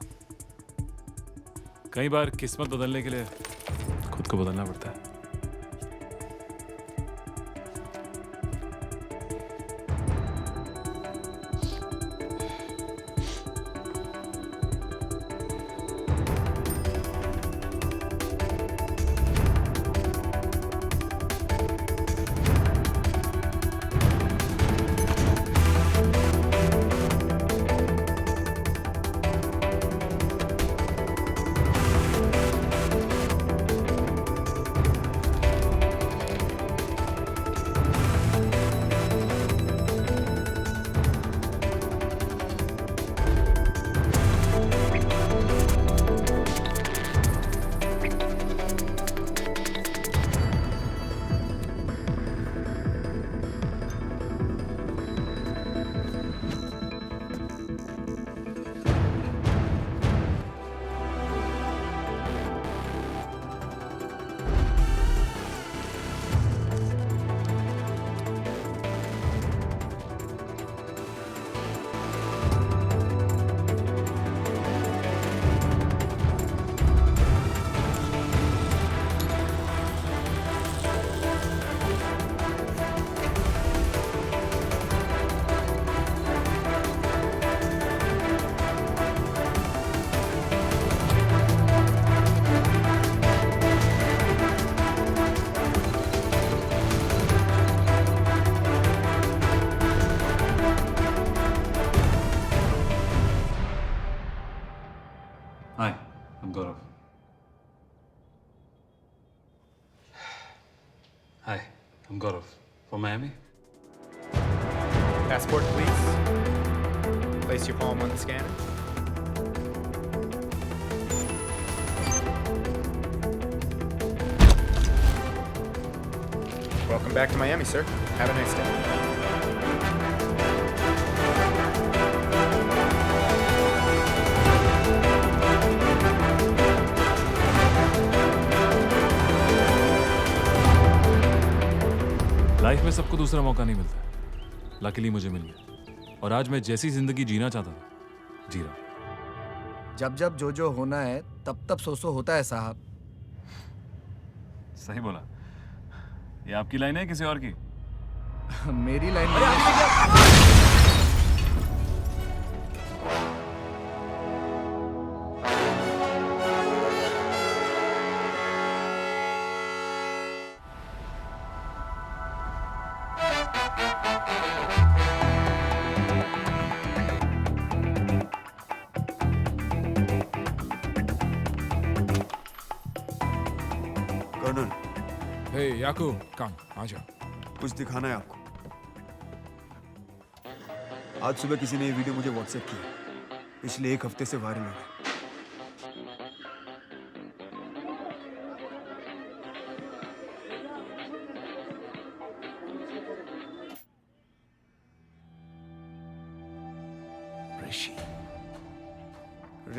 कई बार किस्मत बदलने के लिए खुद को बदलना पड़ता है। Hi, I'm Gaurav. Hi, I'm Gaurav. From Miami? Passport, please. Place your palm on the scanner. Welcome back to Miami, sir. Have a nice day. Life में सबको दूसरा मौका नहीं मिलता। लकीली मुझे मिल गया, और आज मैं जैसी जिंदगी जीना चाहता था, जी रहा। जब जब जो होना है तब तब सो होता है साहब। सही बोला। ये आपकी लाइन है किसी और की? मेरी लाइन Hey, Yakub, come, आ जाओ. कुछ दिखाना है आपको. आज सुबह किसी ने ये वीडियो मुझे व्हाट्सएप किया. पिछले 1 हफ्ते से वायरल हो रहा है.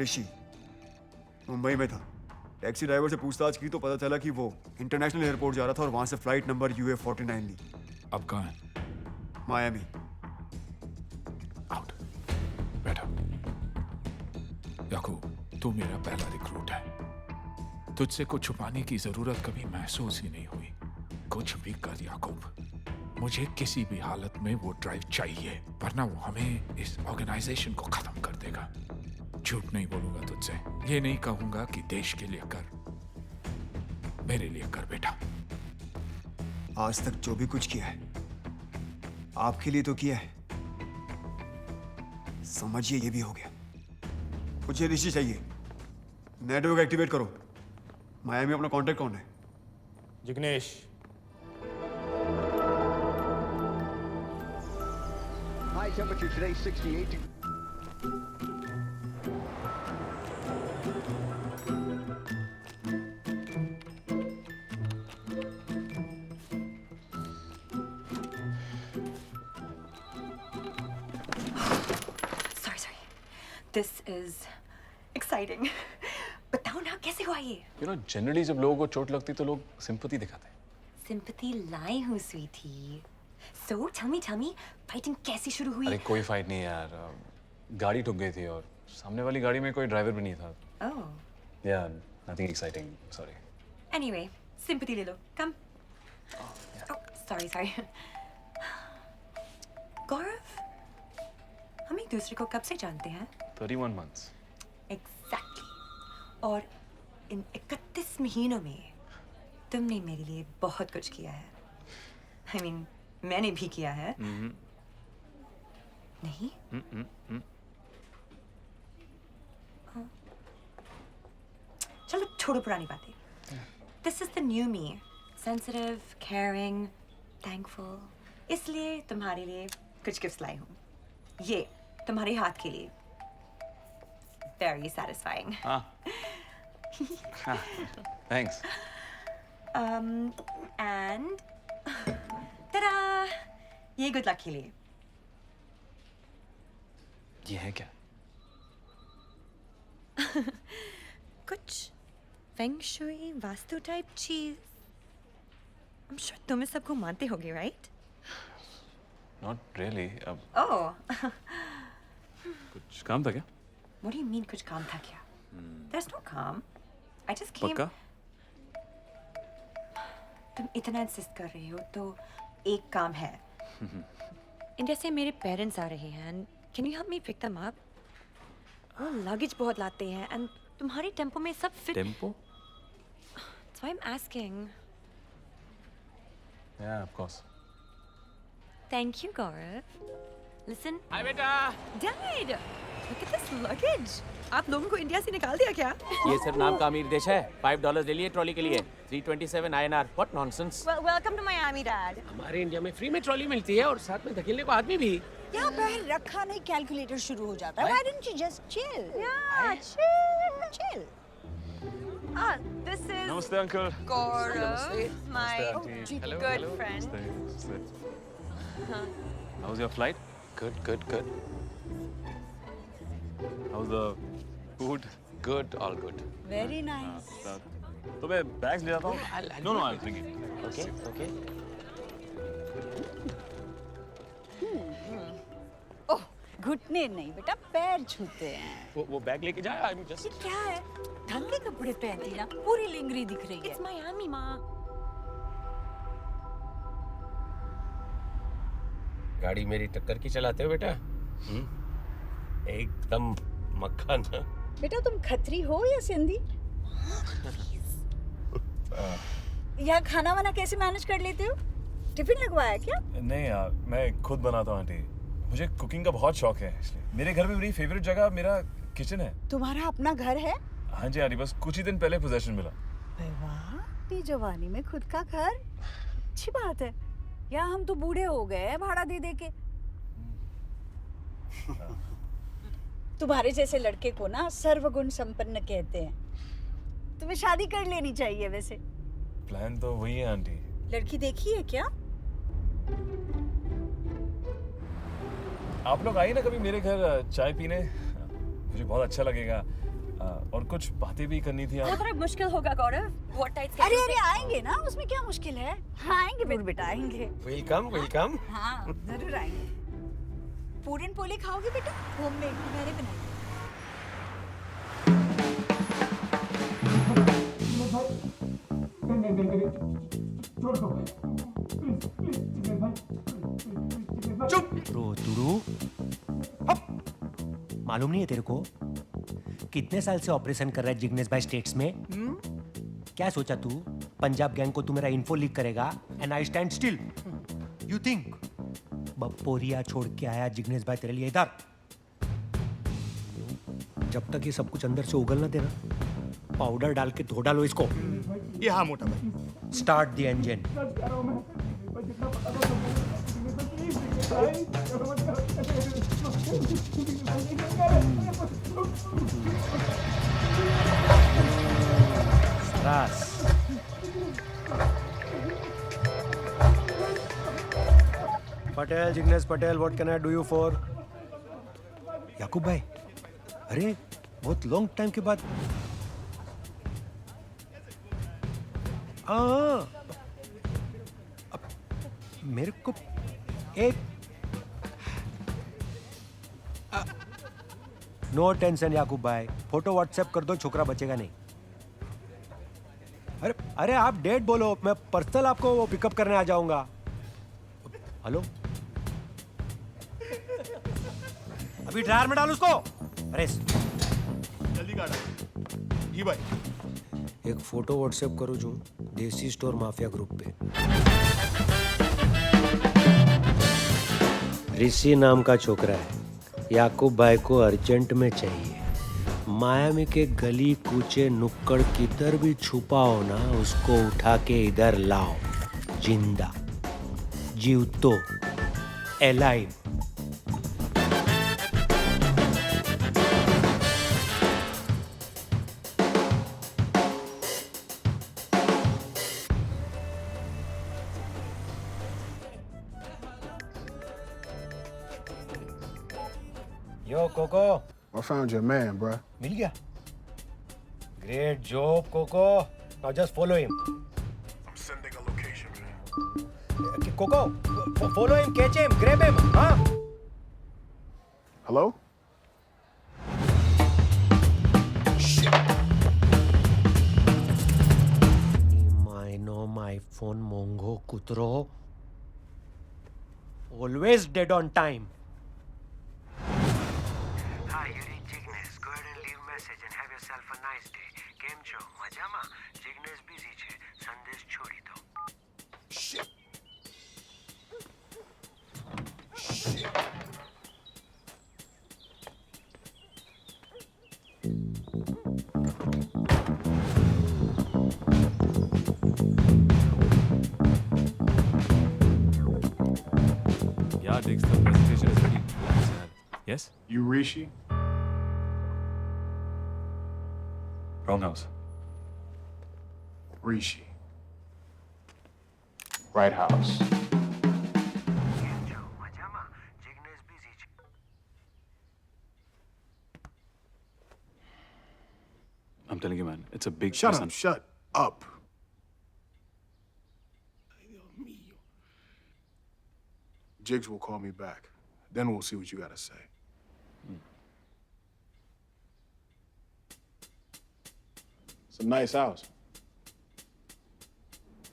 ऋषि मुंबई में था. टैक्सी ड्राइवर से पूछताछ की तो पता चला कि वो इंटरनेशनल एयरपोर्ट जा रहा था और वहां से फ्लाइट नंबर UA49 ली. अब कहाँ है? मायामी. बैठो. याकूब, तू मेरा पहला रिक्रूट है. तुझसे कुछ छुपाने की जरूरत कभी महसूस ही नहीं हुई. कुछ भी कर याकूब, मुझे किसी भी हालत में वो ड्राइव चाहिए, वरना वो हमें इस ऑर्गेनाइजेशन को खत्म कर देगा. झूठ नहीं बोलूंगा तुझसे. ये नहीं कहूंगा कि देश के लिए कर, मेरे लिए कर बेटा. आज तक जो भी कुछ किया है आपके लिए तो किया है. समझिए ये भी हो गया. मुझे ऋषि चाहिए. नेटवर्क एक्टिवेट करो. मायामी अपना कांटेक्ट कौन है? Jignesh. High temperature today 68 This is exciting. बताओ ना कैसे हुआ ये? You know, generally जब लोगों को चोट लगती तो लोग sympathy दिखाते हैं. Sympathy लाई हूँ Sweety. So tell me, fighting कैसे शुरू हुई? अरे कोई फाइट नहीं यार. गाड़ी ठुक गई थी और सामने वाली गाड़ी में कोई ड्राइवर भी नहीं था. Oh. Yeah, nothing exciting. Sorry. Anyway, sympathy ले लो. Come. Oh, sorry. गौरव, हम एक दूसरे को कब से जानते हैं? 31 months. Exactly. और इन 31 महीनों में तुमने मेरे लिए बहुत कुछ किया है. I mean, मैंने भी किया है. नहीं? चलो छोड़ो पुरानी बातें. This is the new me. Sensitive, caring, thankful. इसलिए तुम्हारे लिए कुछ गिफ्ट्स लाई हूँ. ये तुम्हारे हाथ के लिए. Very satisfying. Thanks. And ta-da! ये good luck के लिए. ये है क्या? कुछ फेंग शुई वास्तु टाइप चीज. I'm sure तुम इस सबको मानते होगे, right? Not really. Oh. कुछ काम था क्या? What do you mean कुछ काम था क्या? There's no काम. I just came. पक्का? तुम इतना इंसिस्ट कर रहे हो तो एक काम है. इंडिया से मेरे पेरेंट्स आ रहे हैं. Can you help me pick them up? वो लगेज बहुत लाते हैं and तुम्हारी टेम्पो में सब fit. Tempo? So I'm asking. Yeah, of course. Thank you, Gaurav. Listen. Hi, beta. Dad, look at this luggage. आप लोगों को इंडिया से निकाल दिया क्या? ये सिर्फ नाम का अमीर देश है. $5 ले लिए ट्रॉली के लिए. 327 INR. What nonsense? Well, welcome to Miami, Dad. हमारे इंडिया में फ्री में ट्रॉली मिलती है और साथ में धकेलने को आदमी भी. यहाँ पैर रखा नहीं कैलकुलेटर शुरू हो जाता है. Why didn't you just chill? Yeah, chill. This is Namaste, uncle. Gaurav, my Hello, good friend. How's your flight? Good. How's the food? Good, all good. Very nice. तो मैं बैग्स ले आता हूँ. No, I'll bring it. Okay. ओह, घुटने नहीं बेटा, पैर छूते हैं. वो बैग लेके जाए. I'm just. ये क्या है? ढंग के कपड़े पहनती ना, पूरी लिंगरी दिख रही है. It's Miami, माँ. गाड़ी मेरी टक्कर की चलाते हो बेटा? एकदम मक्खन. बेटा तुम खत्री हो या सिंधी? यहाँ खाना वाना कैसे मैनेज कर लेते हो? टिफिन लगवाया क्या? नहीं यार, मैं खुद बनाता हूँ आंटी. मुझे कुकिंग का बहुत शौक है. इसलिए मेरे घर में मेरी फेवरेट जगह मेरा किचन है. तुम्हारा अपना घर है? हाँ जी आंटी, बस कुछ ही दिन पहले पोजेशन मिला. अबे वाह, इतनी जवानी में खुद का घर, अच्छी बात है। या हम तो बूढ़े हो गए हैं भाड़ा दे दे के। तुम्हारे जैसे लड़के को ना सर्वगुण संपन्न कहते हैं। तुम्हें शादी कर लेनी चाहिए वैसे। प्लान तो वही है आंटी। लड़की देखी है क्या? आप लोग आइए ना कभी मेरे घर चाय पीने, मुझे बहुत अच्छा लगेगा। और कुछ बातें भी करनी थी। वो थोड़ा मुश्किल होगा गौरव। अरे अरे आएंगे ना, उसमें क्या मुश्किल है? हाँ आएंगे मेरे बेटा, आएंगे। Welcome welcome. हाँ जरूर आएंगे। पूरन पोली खाओगे बेटा? होममेड मैंने बनाई। चुप रोतुड़ू। मालूम नहीं है तेरे को कितने साल से ऑपरेशन कर रहा है जिग्नेश भाई स्टेट्स में? क्या सोचा तू पंजाब गैंग को तू मेरा इन्फो लीक करेगा and I stand still? You think बपोरिया छोड़ के आया जिग्नेश भाई तेरे लिए इधर? जब तक ये सब कुछ अंदर से उगल ना देना, पाउडर डाल के धो डालो इसको। ये हाँ मोटा भाई। Start the engine. Ras Patel, Jignesh Patel, what can I do you for? Yakub भाई, अरे बहुत लॉन्ग टाइम के बाद। मेरे को एक नो टेंशन याकूब भाई, फोटो व्हाट्सएप कर दो, छोकरा बचेगा नहीं। अरे अरे आप डेट बोलो, मैं पर्सनल आपको वो पिकअप करने आ जाऊंगा। हेलो, अभी ड्रायर में डाल उसको। अरे जल्दी काटा। जी भाई। एक फोटो व्हाट्सएप करो जो देसी स्टोर माफिया ग्रुप पे। ऋषि नाम का छोकरा है, याकूब भाई को अर्जेंट में चाहिए। मायामी के गली कूचे नुक्कड़ किधर भी छुपा हो ना, उसको उठा के इधर लाओ, जिंदा जीवतो alive. Yo, Coco. I found your man, bruh. मिल गया? Great job, Coco. Now just follow him. I'm sending a location, man. Coco, follow him, catch him, grab him. Huh? Hello? My phone, Mongo, Kutro. Always dead on time. Hi, you read Jignesh. Go ahead and leave message and have yourself a nice day. Game show, majama. Jignesh busy છે. સંદેશ છોડી દો. Shit. Yeah, Diggs, the presentation is ready. Yes? You Rishi? Wrong house. Rishi. Right house. I'm telling you, man, it's a big Shut up, shut up. Jiggs will call me back. Then we'll see what you gotta say. It's a nice house.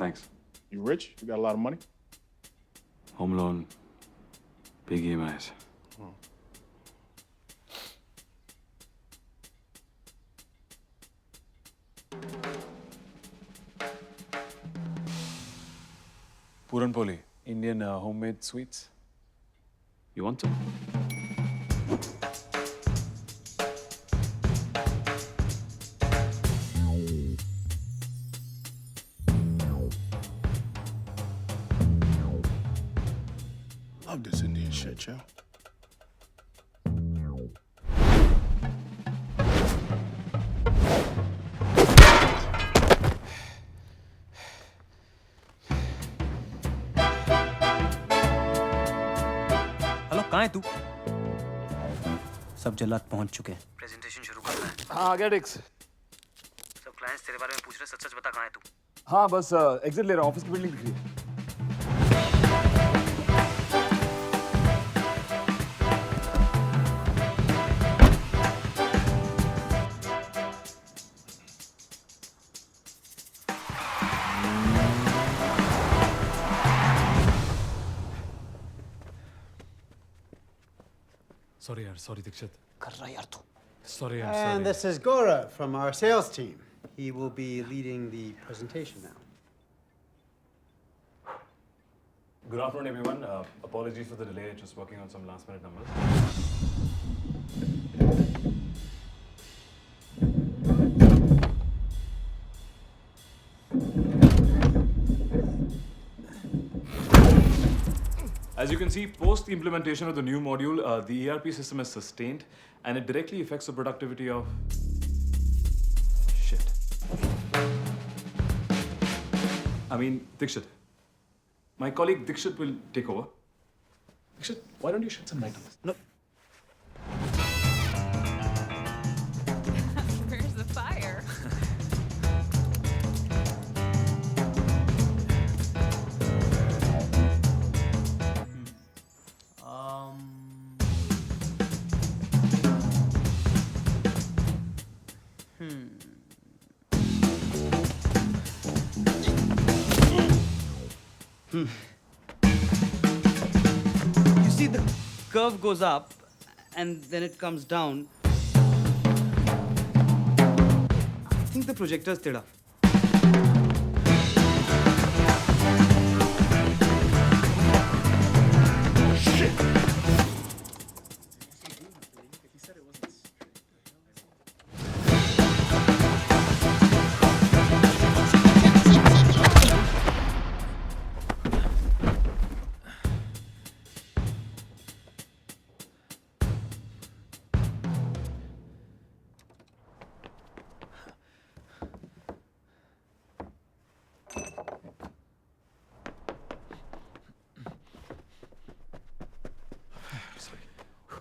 Thanks. You rich? You got a lot of money? Home loan, big EMIs. Puran Poli, Indian homemade sweets. You want some? love this Indian shit, yo. Hello, कहाँ है तू? सब जल्लाद पहुंच चुके हैं। Presentation शुरू करना है। हाँ आ गया डिक्स। सब क्लाइंट्स तेरे बारे में पूछ रहे, सच सच बता कहाँ है तू? हाँ बस एग्जिट ले रहा हूँ, ऑफिस की बिल्डिंग दिख रही है। Sorry यार, sorry दीक्षित। कर रहा यार तू। Sorry यार, And sorry। this is Gaurav from our sales team. He will be leading the presentation now. Good afternoon, everyone. Apologies for the delay. Just working on some last-minute numbers. As you can see, post the implementation of the new module, the ERP system is sustained, and it directly affects the productivity of. Shit. I mean, Dikshit. My colleague Dikshit will take over. Dikshit, why don't you shed some light on this? No. Where's the fire? You see, the curve goes up and then it comes down. I think the projector's teda.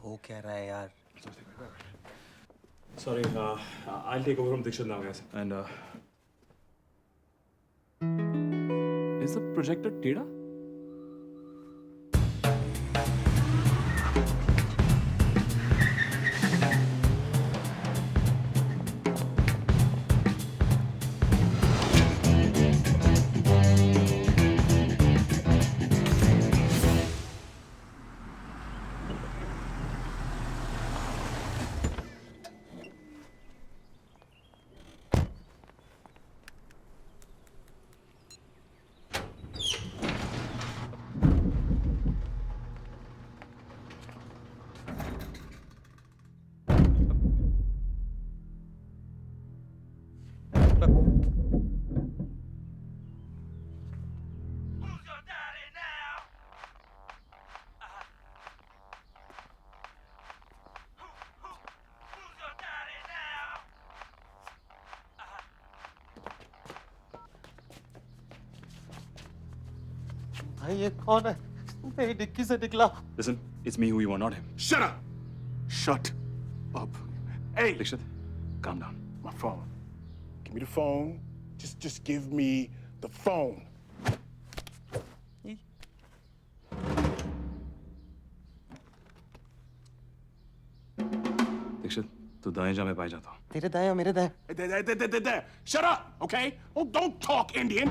हो क्या रहा है यार? Sorry, I'll take over from Dikshit now, guys. And is the projector Teda? भाई ये कौन है? मेरी डिक्की से निकला। Listen, it's me who you want, not him. Shut up! Shut up. Hey! Dikshit, calm down. My phone. Give me the phone. Just give me the phone. Dikshit, तू दाएं जा मैं बाएं जाता हूँ. तेरे दाएं मेरे दाएं. There. Shut up, okay? Oh, don't talk Indian.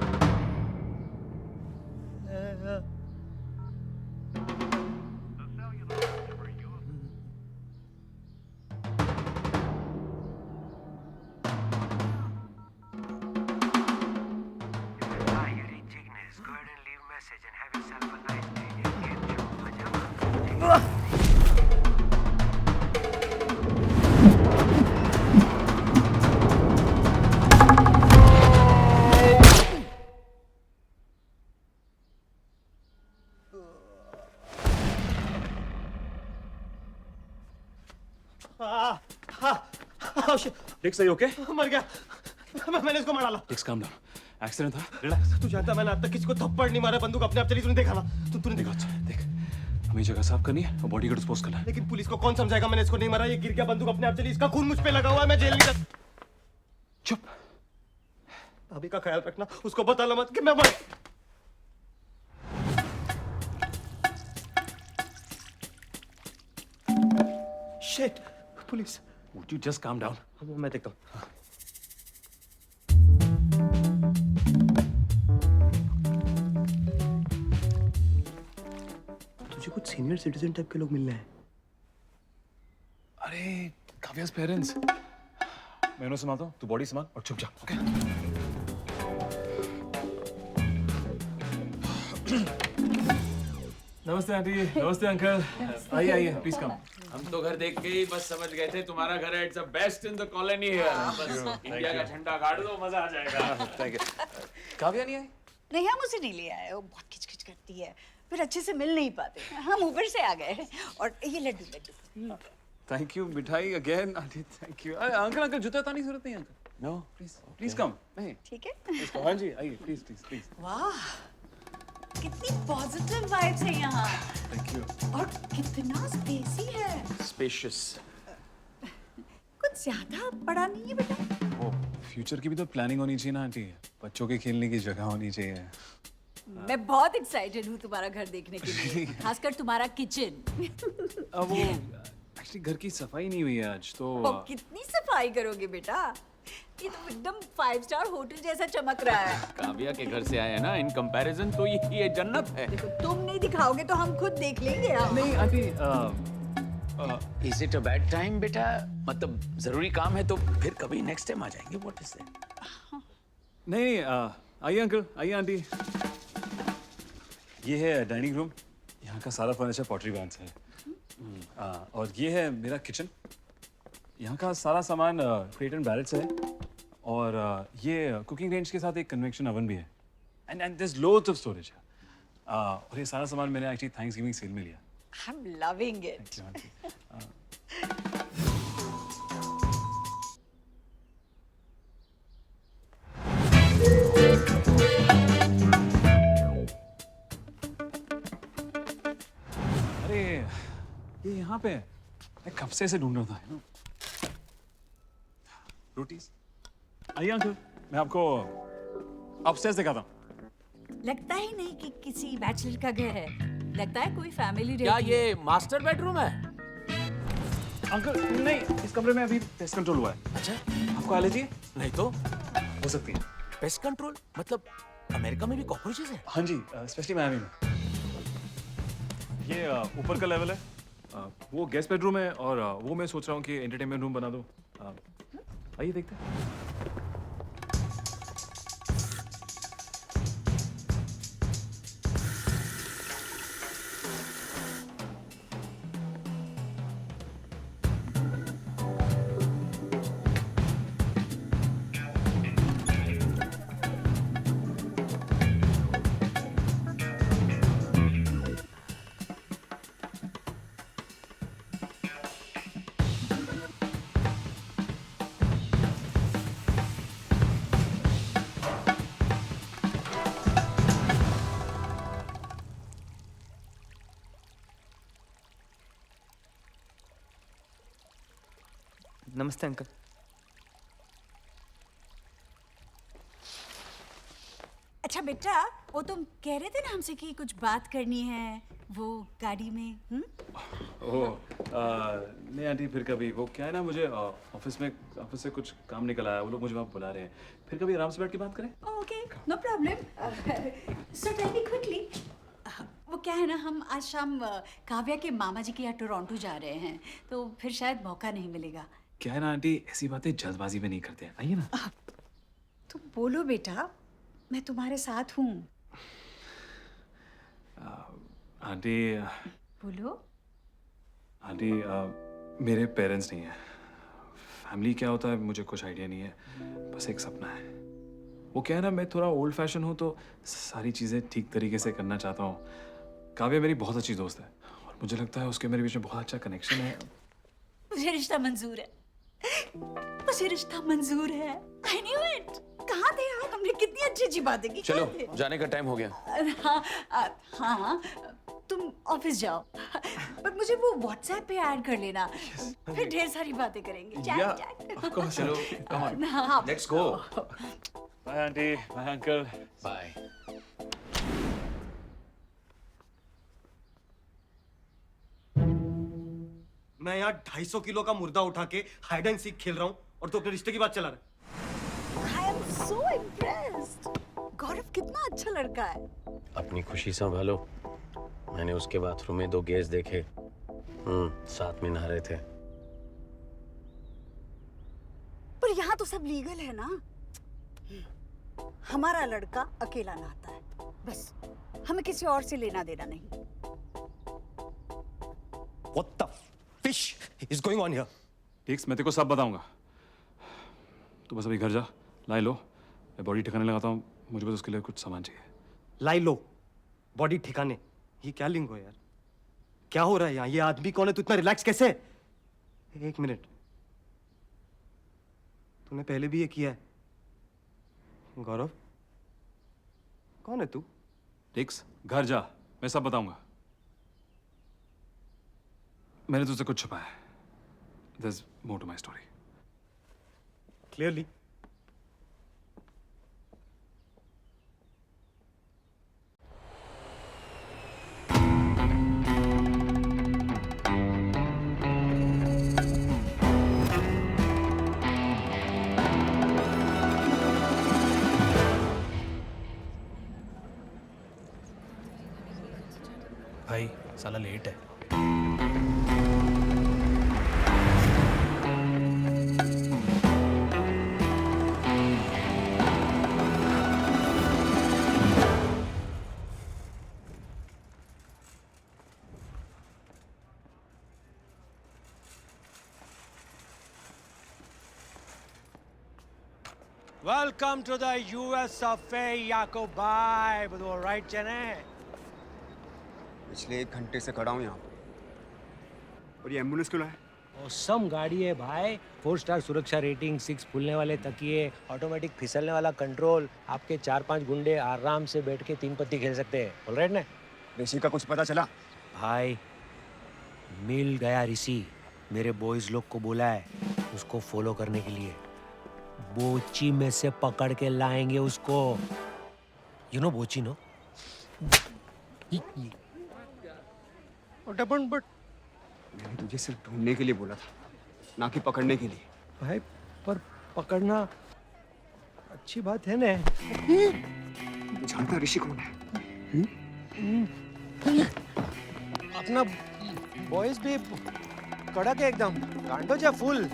Hi, you reached Ignis. Go ahead and leave a message and have yourself a nice day. Game show. Majama. डिक्स सही ओके? मर गया। मैंने इसको मार डाला। डिक्स काम डाउन, एक्सीडेंट था। तू जानता मैंने आज तक किसी को थप्पड़ नहीं मारा, बंदूक अपने आप चली, तूने देखा ना? तूने देखा? अच्छा देख, हमें जगह साफ करनी है और बॉडी को डिस्पोज करना है। लेकिन पुलिस को कौन समझाएगा मैंने इसको नहीं मारा? ये गिर गया, बंदूक अपने आप चली, इसका खून मुझ पे लगा हुआ है, मैं जेल नहीं जा। चुप। भाभी का ख्याल रखना, उसको बताना मत कि मैं मर। Shit, police. Would you just calm down? मैं देखता हूँ। तुझे कुछ सीनियर सिटीजन टाइप के लोग मिल रहे हैं। अरे काव्या's पेरेंट्स। मैं उन्हें संभालता हूँ, तू बॉडी संभाल और चुप जा, ओके? नमस्ते आंटी, नमस्ते अंकल। आइए आइए, प्लीज कम। हम तो घर देख के ही बस समझ गए थे तुम्हारा घर है, it's the best in the colony है। बस इंडिया का झंडा गाड़ दो, मजा आ जाएगा। Thank you. काव्या नहीं आई? नहीं, हम उसे नहीं ले आए, वो बहुत खिचखिच करती है, फिर अच्छे से मिल नहीं पाते, हम ऊपर से आ गए। और ये लड्डू लड्डू। थैंक यू, मिठाई अगेन आंटी, थैंक यू। अरे अंकल अंकल जूता उतारने की जरूरत नहीं है uncle. No please please come. नहीं ठीक है। हाँ जी आइए, प्लीज प्लीज प्लीज। वाह, कितनी पॉजिटिव वाइब्स है यहाँ। Thank you. और कितना स्पेसी है। स्पेशियस। कुछ ज्यादा बड़ा नहीं है बेटा। वो फ्यूचर की भी तो प्लानिंग होनी चाहिए ना आंटी, बच्चों के खेलने की जगह होनी चाहिए। मैं बहुत एक्साइटेड हूँ तुम्हारा घर देखने के लिए, खासकर तुम्हारा किचन। अब वो एक्चुअली घर की सफाई नहीं हुई है आज तो। कितनी सफाई करोगे बेटा? ये तो एकदम 5 स्टार होटल जैसा चमक रहा है। काव्या के घर से आए हैं ना, इन कंपैरिजन तो ये जन्नत है। देखो, तुम नहीं दिखाओगे तो हम खुद देख लेंगे। नहीं aunty, is it a bad time बेटा? मतलब जरूरी काम है तो फिर कभी नेक्स्ट टाइम आ जाएंगे। What is that? नहीं आइए अंकल, आइए आंटी। ये है डाइनिंग रूम, यहाँ का सारा फर्नीचर पॉटरी ब्रांड से है। और ये है मेरा किचन, यहाँ का सारा सामान क्रेट एंड बैरल से है। और ये कुकिंग रेंज के साथ एक कन्वेक्शन ओवन भी है। And there is loads of storage. और ये सारा सामान मैंने एक्चुअली थैंक्सगिविंग सेल में लिया। I'm loving it. अरे ये यहाँ पे है, मैं कब से इसे ढूंढ रहा था। रोटीज। आइए अंकल, मैं आपको अपस्टेयर्स दिखाता हूँ। लगता ही नहीं कि किसी बैचलर का घर है, लगता है कोई फैमिली क्या रहती ये मास्टर बेडरूम है? अंकल नहीं, इस कमरे में अभी पेस्ट कंट्रोल हुआ है। अच्छा, आपको एलर्जी है? नहीं तो हो सकती है। पेस्ट कंट्रोल मतलब अमेरिका में भी कॉकरोचेस है? हाँ जी, स्पेशली मियामी में। ये ऊपर का लेवल है, वो गेस्ट बेडरूम है, और वो मैं सोच रहा हूँ कि एंटरटेनमेंट रूम बना दो। आइए देखते हैं। नमस्ते अंकल। अच्छा बेटा, वो तुम कह रहे थे ना हमसे कि कुछ बात करनी है वो गाड़ी में। ओह नहीं आंटी, फिर कभी। वो क्या है ना, मुझे ऑफिस से कुछ काम निकल आया, वो लोग मुझे वहाँ बुला रहे हैं। फिर कभी आराम से बैठ के बात करें। Okay, no problem. So tell me quickly, वो क्या है ना, हम आज शाम काव्या के मामा जी के यहाँ टोरंटो जा रहे हैं, तो फिर शायद मौका नहीं मिलेगा। क्या है ना आंटी, ऐसी बातें जल्दबाजी में नहीं करते हैं। आइए ना। तुम बोलो बेटा, मैं तुम्हारे साथ हूँ। आंटी बोलो। आंटी मेरे पेरेंट्स नहीं हैं। फैमिली क्या होता है मुझे कुछ आइडिया नहीं है, बस एक सपना है। वो क्या है ना, मैं थोड़ा ओल्ड फैशन हूँ तो सारी चीज़ें ठीक तरीके से करना चाहता हूँ। काव्या मेरी बहुत अच्छी दोस्त है और मुझे लगता है उसके मेरे बीच में बहुत अच्छा कनेक्शन है। मुझे रिश्ता मंजूर है। मुझे रिश्ता मंजूर है। I knew it। कहाँ थे यार? हमने कितनी अच्छी अच्छी बातें की। चलो कहाँ थे? जाने का टाइम हो गया। हाँ, तुम ऑफिस जाओ, पर मुझे वो व्हाट्सएप पे ऐड कर लेना, फिर ढेर सारी बातें करेंगे। चैट। चलो come on. हाँ, Let's go. Bye auntie, bye uncle. Bye. मैं यहाँ 250 किलो का मुर्दा उठा के हाइड एंड सीक खेल रहा हूँ और तू अपने रिश्ते की बात चला रहा है। I am so impressed। गौरव कितना अच्छा लड़का है। अपनी खुशी संभालो। मैंने उसके बाथरूम में 2 गेस देखे, साथ में नहा रहे थे। पर यहाँ तो सब लीगल है ना। हमारा लड़का अकेला नहाता है, बस हमें किसी और से लेना देना नहीं। What the fish is going on here? टिक्स, मैं तेरे को सब बताऊंगा। तू बस अभी घर जा, लाई लो, मैं बॉडी ठिकाने लगाता हूँ। मुझे बस उसके लिए कुछ सामान चाहिए। लाई लो, बॉडी ठिकाने, ये क्या लिंगो है यार? क्या हो रहा है यहाँ? ये आदमी कौन है? तू इतना रिलैक्स कैसे है? 1 मिनट, तूने पहले भी ये किया है। गौरव, कौन है तू? टिक्स, घर जा, मैं सब बताऊंगा। मैंने तुझसे कुछ छुपाया है। There's more to my story. Clearly. भाई साला लेट है। Welcome to the US of A, Yakubai. બધું all right છે ને? पिछले 1 घंटे से खड़ा हूँ यहाँ और ये एम्बुलेंस क्यों लाए? औसम गाड़ी है भाई। 4 स्टार सुरक्षा रेटिंग, 6 फूलने वाले तकिए, ऑटोमेटिक फिसलने वाला कंट्रोल। आपके 4-5 गुंडे आराम से बैठ के 3 पत्ती खेल सकते हैं। ऑल राइट ना? ऋषि का कुछ पता चला? भाई मिल गया ऋषि। मेरे बॉयज लोग को बोला है उसको फॉलो करने के लिए। बोची में से पकड़ के लाएंगे उसको। यू नो बोची नो? बट मैंने तुझे सिर्फ ढूंढने के लिए बोला था, ना कि पकड़ने के लिए। भाई पर पकड़ना अच्छी बात है ना? जानता ऋषि कौन है? अपना बॉयज भी कड़क है एकदम। कांडो जा full.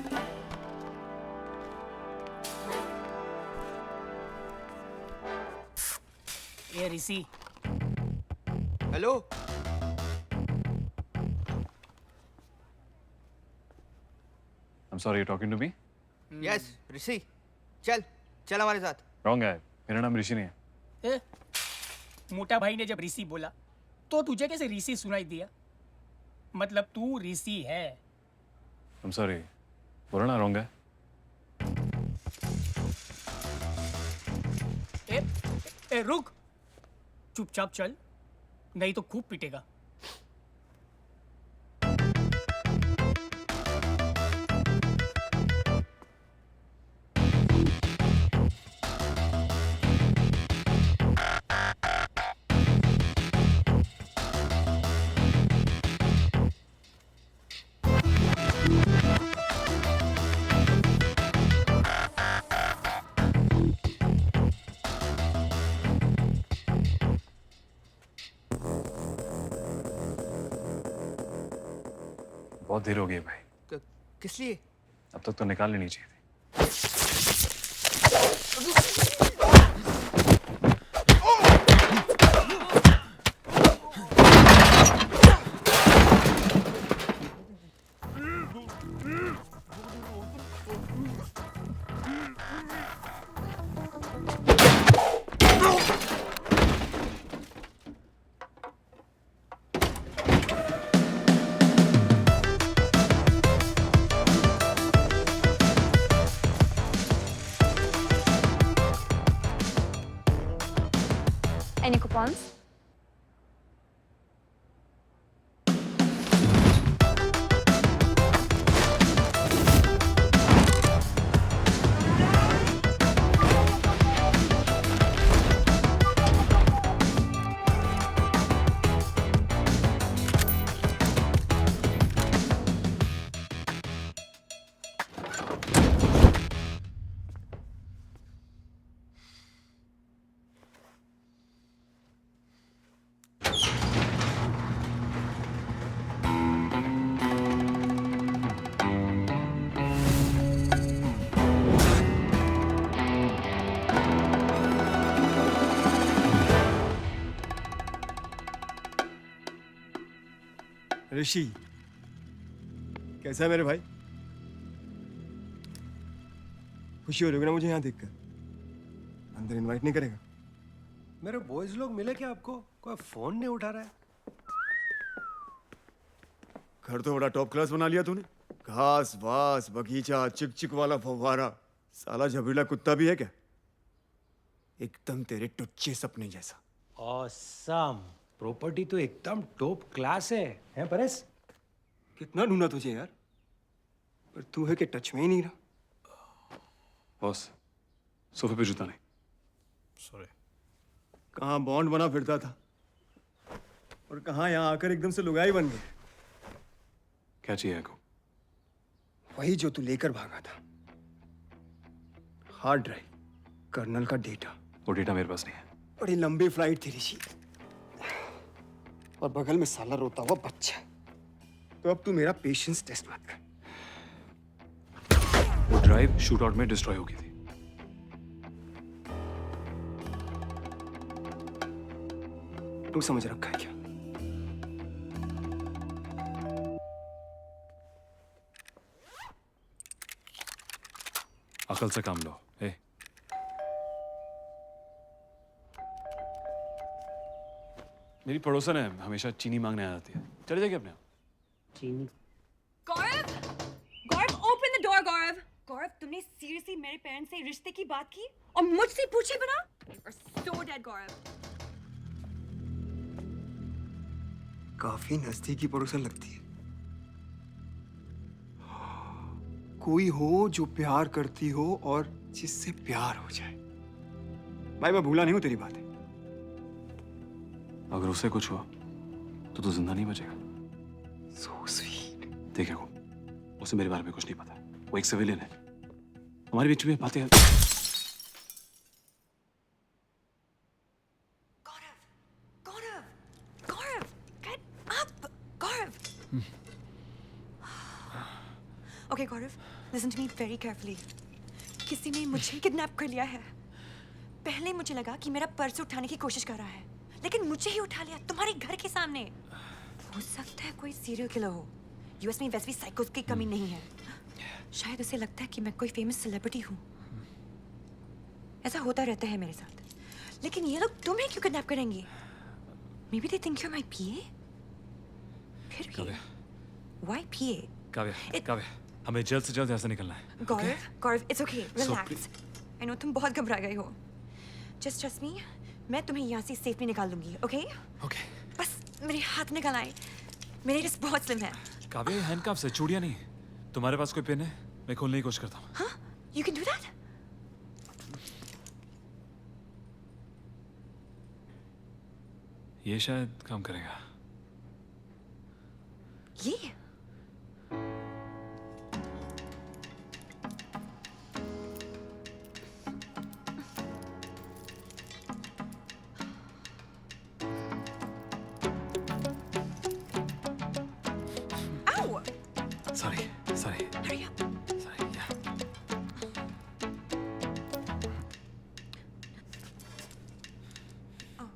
A Rishi. Hello, I'm sorry, you're talking to me? Yes, ऋषि। चल हमारे साथ। Wrong है, मेरा नाम ऋषि नहीं है। ए, मोटा भाई ने जब ऋषि बोला तो तुझे कैसे ऋषि सुनाई दिया? मतलब तू ऋषि है। I'm sorry, बोला ना wrong है। ए रुक, चुपचाप चल, नहीं तो खूब पिटेगा। बहुत देर हो गई है भाई। किस लिए? अब तक तो निकाल लेनी चाहिए थी। Any coupons? ऋषि, कैसा है मेरे भाई? खुशी हो रही होगी ना मुझे यहाँ देखकर? अंदर इनवाइट नहीं करेगा? मेरे बॉयज लोग मिले क्या आपको? कोई फोन नहीं उठा रहा है। घर तो बड़ा टॉप क्लास बना लिया तूने। घास वास, बगीचा, चिक चिक वाला फव्वारा। साला झबरीला कुत्ता भी है क्या? एकदम तेरे टुच्चे सपने जैसा। ऑसम। प्रॉपर्टी तो एकदम टॉप क्लास है, हैं परेश? कितना ढूंढा तुझे यार, पर तू है कि टच में ही नहीं रहा। बॉस, सोफे पे जूता नहीं। सॉरी। कहाँ बॉन्ड बना फिरता था और कहाँ यहाँ आकर एकदम से लुगाई बन गए। क्या चाहिए आपको? वही जो तू लेकर भागा था, हार्ड ड्राइव, कर्नल का डेटा। वो डेटा मेरे पास नहीं है। बड़ी लंबी फ्लाइट थी ऋषि, और बगल में साला रोता हुआ बच्चा। तो अब तू मेरा पेशेंस टेस्ट मत कर। वो ड्राइव शूटआउट में डिस्ट्रॉय हो गई थी। तू समझ रखा है क्या? अकल से काम लो। ए, मेरी पड़ोसन है, हमेशा चीनी मांगने आ जाती है। चले जाइए अपने आप। चीनी? गौरव, गौरव ओपन द डोर। गौरव, गौरव तुमने सीरियसली मेरे पेरेंट्स से रिश्ते की बात की और मुझसे पूछे बिना? You are so dead, गौरव। काफी नजदीकी पड़ोसन लगती है। कोई हो जो प्यार करती हो और जिससे प्यार हो जाए। भाई मैं भूला नहीं हूं तेरी बातें। अगर उसे कुछ हुआ तो तू जिंदा नहीं बचेगा। So sweet। देखो, उसे मेरे बारे में कुछ नहीं पता। वो एक सिविलियन है। हमारे बीच में बातें। Okay, Gaurav, listen to me very carefully. किसी ने मुझे किडनैप कर लिया है। पहले मुझे लगा कि मेरा पर्स उठाने की कोशिश कर रहा है, लेकिन मुझे ही उठा लिया तुम्हारे घर के सामने। हो सकता है कोई सीरियल किलर हो। यूएस में वैसे भी साइकोस की कमी नहीं है। शायद उसे लगता है कि मैं कोई फेमस सेलिब्रिटी हूँ। ऐसा होता रहता है मेरे साथ। लेकिन ये लोग तुम्हें क्यों किडनैप करेंगे? Maybe they think you're my PA? फिर भी why PA? काव्या, हमें जल्द से जल्द यहाँ से निकलना है। गौरव, it's okay, relax. I know तुम बहुत घबरा गए हो। Just trust me, मैं तुम्हें यहाँ से सेफली निकाल लूंगी, okay? Okay. बस मेरे हाथ में निकाल आए। मेरे रिस्ट बहुत स्लिम है। काव्या, हैंडकफ से चूड़ियाँ नहीं। तुम्हारे पास कोई पेन है? मैं खोलने की कोशिश करता हूँ। हाँ? You can do that? ये शायद काम करेगा। ये? Sorry. Hurry up. Sorry, yeah. Oh.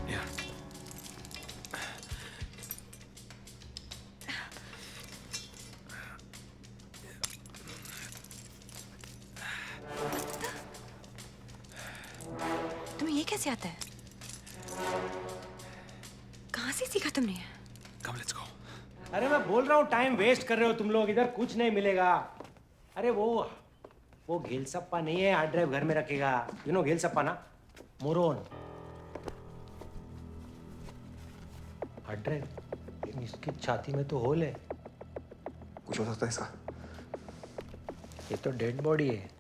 Yeah. तुम्हें ये कैसे आता है? से सीखा तुमने? Come, let's go. अरे मैं बोल रहा हूँ टाइम वेस्ट कर रहे हो तुम लोग, इधर कुछ नहीं मिलेगा। अरे वो घेलसप्पा नहीं है, हार्ड ड्राइव घर में रखेगा। यू नो घेलसप्पा ना, मोरोन हार्ड ड्राइव। इसकी छाती में तो होल है। कुछ हो सकता है इसका। ये तो डेड बॉडी है।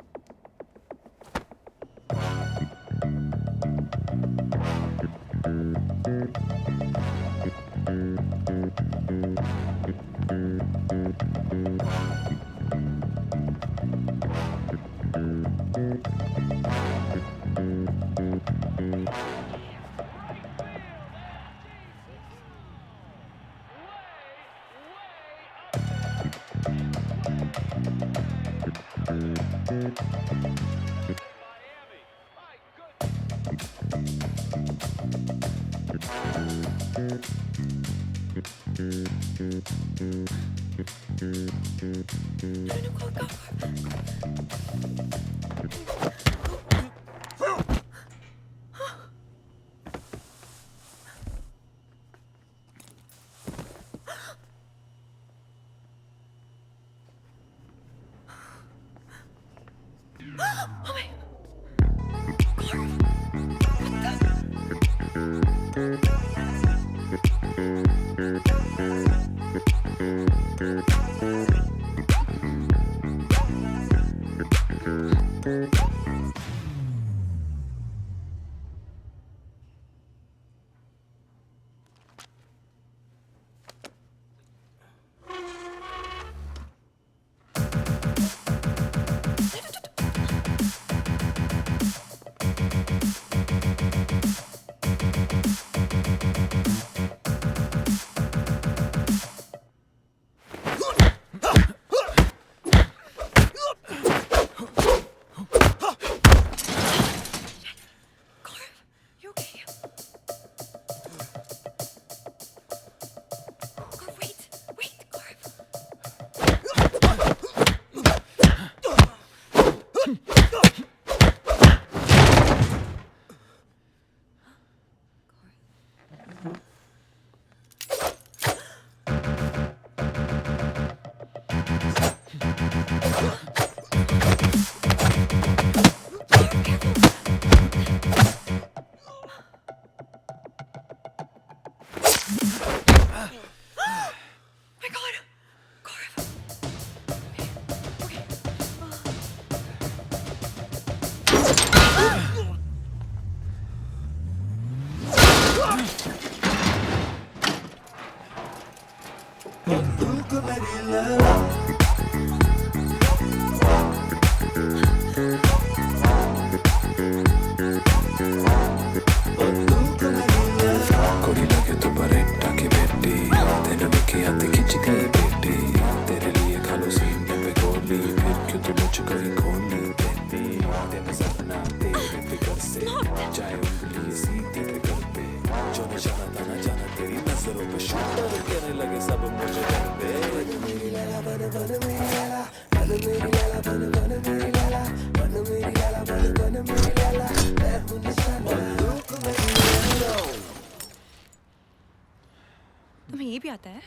तुम्हें ये भी आता है?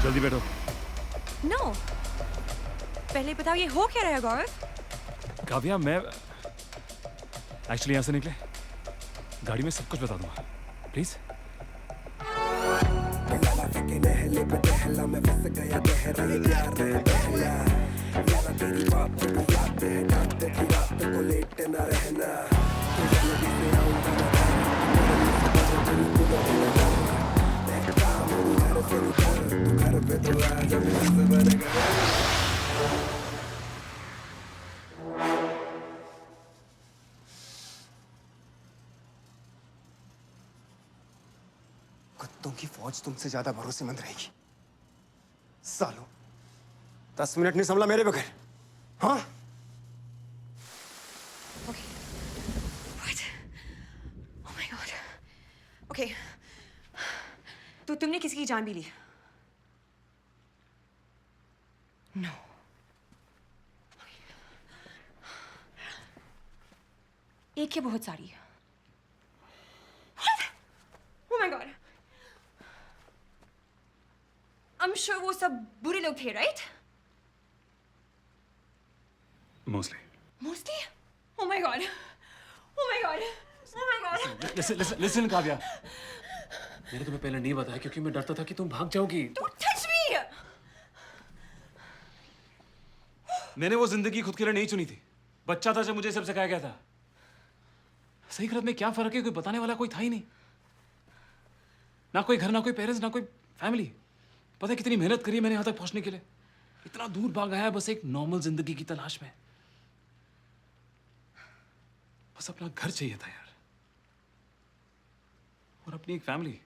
जल्दी बैठो। नो, पहले बताओ ये हो क्या रहा है गौरव? काव्या, मैं एक्चुअली यहाँ से निकले गाड़ी में सब कुछ बता दूंगा, प्लीज। कुत्तों की फौज तुमसे ज्यादा भरोसेमंद रहेगी। सालों 10 मिनट नहीं संभला मेरे बगैर। हाँ, Oh my God. Okay. तो तुमने किसी की जान भी ली? No. एक या बहुत सारी? Oh my God. I'm sure वो सब बुरे लोग थे, right? Mostly. Mostly? Oh my God. Oh my God. Oh my God. Listen, Kavya. मैंने तुम्हें पहले नहीं बताया क्योंकि मैं डरता था कि तुम भाग जाओगी। Don't touch me. मैंने वो जिंदगी खुद के लिए नहीं चुनी थी। बच्चा था जब मुझे सब सिखाया गया था। सही गलत में क्या फर्क है, कोई बताने वाला कोई था ही नहीं। ना कोई घर, ना कोई पेरेंट्स, ना कोई फैमिली। पता है कितनी मेहनत करी मैंने यहाँ तक पहुंचने के लिए। इतना दूर भाग आया बस एक नॉर्मल जिंदगी की तलाश में। बस अपना घर चाहिए था यार, और अपनी एक फैमिली।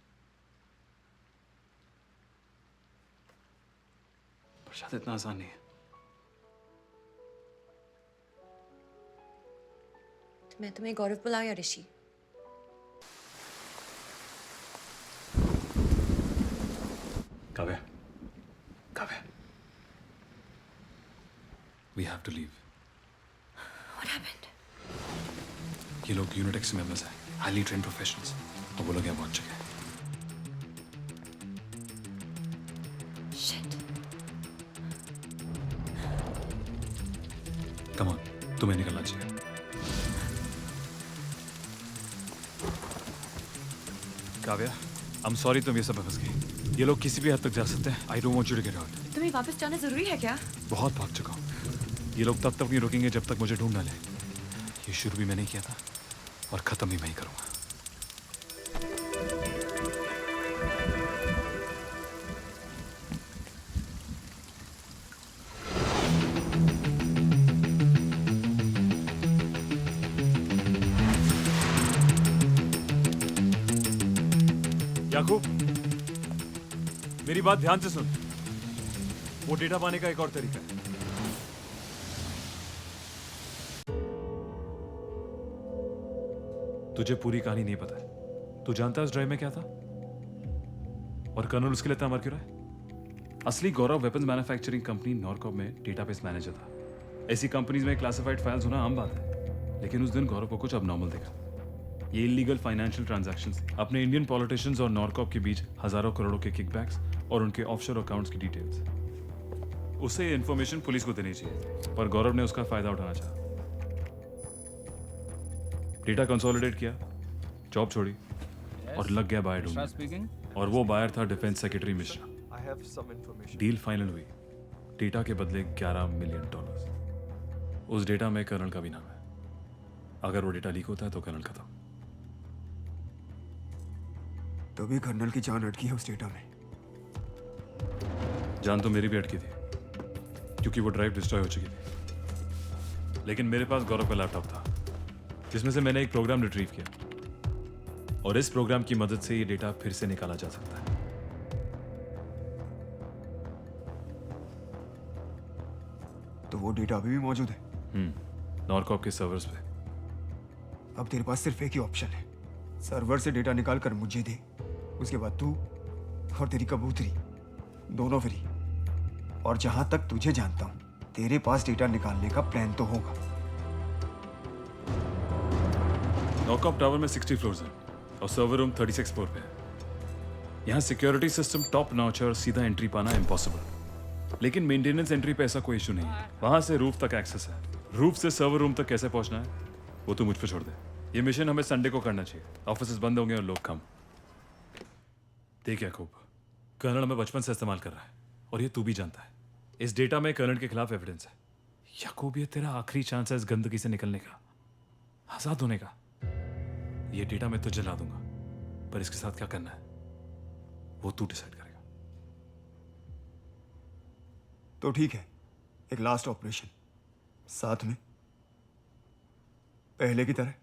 पर शायद इतना आसान नहीं है। तो मैं तुम्हें गौरव बुलाऊं या ऋषि? Kavya, Kavya, we have to leave. What happened? ये लोग यूनिटेक्स मेंबर्स हैं, हाईली ट्रेन प्रोफेशनल्स, और वो लोग यहाँ पहुंच चुके हैं। Shit. Come on, तुम्हें निकलना चाहिए। काव्या, I'm sorry तुम ये सब में फंस गई। ये लोग किसी भी हद तक जा सकते हैं। I don't want you to get hurt. तुम्हें वापस जाना जरूरी है क्या? बहुत भाग चुका हूँ। ये लोग तब तक नहीं रुकेंगे जब तक मुझे ढूंढ ना ले। ये शुरू भी मैंने किया था और खत्म ही मैं ही करूंगा। याकूब, मेरी बात ध्यान से सुन। वो डेटा पाने का एक और तरीका है। तुझे पूरी कहानी नहीं पता है। तू जानता है उस ड्राइव में क्या था? और कर्नल उसके लिए इतना मर क्यों रहा है? असली गौरव वेपन्स मैन्युफैक्चरिंग कंपनी नॉरकॉप में डेटाबेस मैनेजर था। ऐसी कंपनीज में क्लासिफाइड फाइल्स होना आम बात है, लेकिन उस दिन गौरव को कुछ अबनॉर्मल दिखा। ये इलीगल फाइनेंशियल ट्रांजैक्शंस अपने इंडियन पॉलिटिशियंस और नॉरकॉप के बीच हजारों करोड़ों के किकबैक्स और उनके ऑफशोर अकाउंट्स की डिटेल्स। उसे ये इन्फॉर्मेशन पुलिस को देनी चाहिए, पर गौरव ने उसका फायदा उठाना चाहा। डेटा कंसोलिडेट किया, जॉब छोड़ी और लग गया बायर ढूंढने। और वो बायर था defence secretary Mishra. Deal final हुई, डेटा के बदले $11 मिलियन। उस डेटा में कर्नल का भी नाम है। अगर वो डेटा लीक होता है तो कर्नल खत्म। तो भी कर्नल की जान अटकी है उस डेटा में। जान तो मेरी भी अटकी थी, क्योंकि वो ड्राइव डिस्ट्रॉय हो चुकी थी। लेकिन मेरे पास गौरव का लैपटॉप था, जिसमें से मैंने एक प्रोग्राम रिट्रीव किया, और इस प्रोग्राम की मदद से ये डेटा फिर से निकाला जा सकता है। तो वो डेटा अभी भी मौजूद है? नॉरकॉप के सर्वर्स पे। अब तेरे पास सिर्फ एक ही ऑप्शन है, सर्वर से डेटा निकाल कर मुझे दे। उसके बाद तू और तेरी कबूतरी दोनों फ्री। और जहां तक तुझे जानता हूं, तेरे पास डेटा निकालने का प्लान तो होगा। नॉरकॉप टावर में 60 फ्लोर्स हैं और सर्वर रूम 36 फ्लोर पे है। यहाँ सिक्योरिटी सिस्टम टॉप नॉच है और सीधा एंट्री पाना इम्पॉसिबल। लेकिन मेंटेनेंस एंट्री पे ऐसा कोई इशू नहीं है। वहां से रूफ तक एक्सेस है। रूफ से सर्वर रूम तक कैसे पहुंचना है वो तू मुझ पे छोड़ दे। ये मिशन हमें संडे को करना चाहिए। ऑफिसेस बंद होंगे और लोग कम। देख याकूब, कर्नल हमें बचपन से इस्तेमाल कर रहा है, और ये तू भी जानता है। इस डेटा में कर्नल के खिलाफ एविडेंस है। याकूब, ये तेरा आखिरी चांस है इस गंदगी से निकलने का, आजाद होने का। ये डेटा मैं तुझे ला दूंगा, पर इसके साथ क्या करना है वो तू डिसाइड करेगा। तो ठीक है, एक लास्ट ऑपरेशन, साथ में पहले की तरह।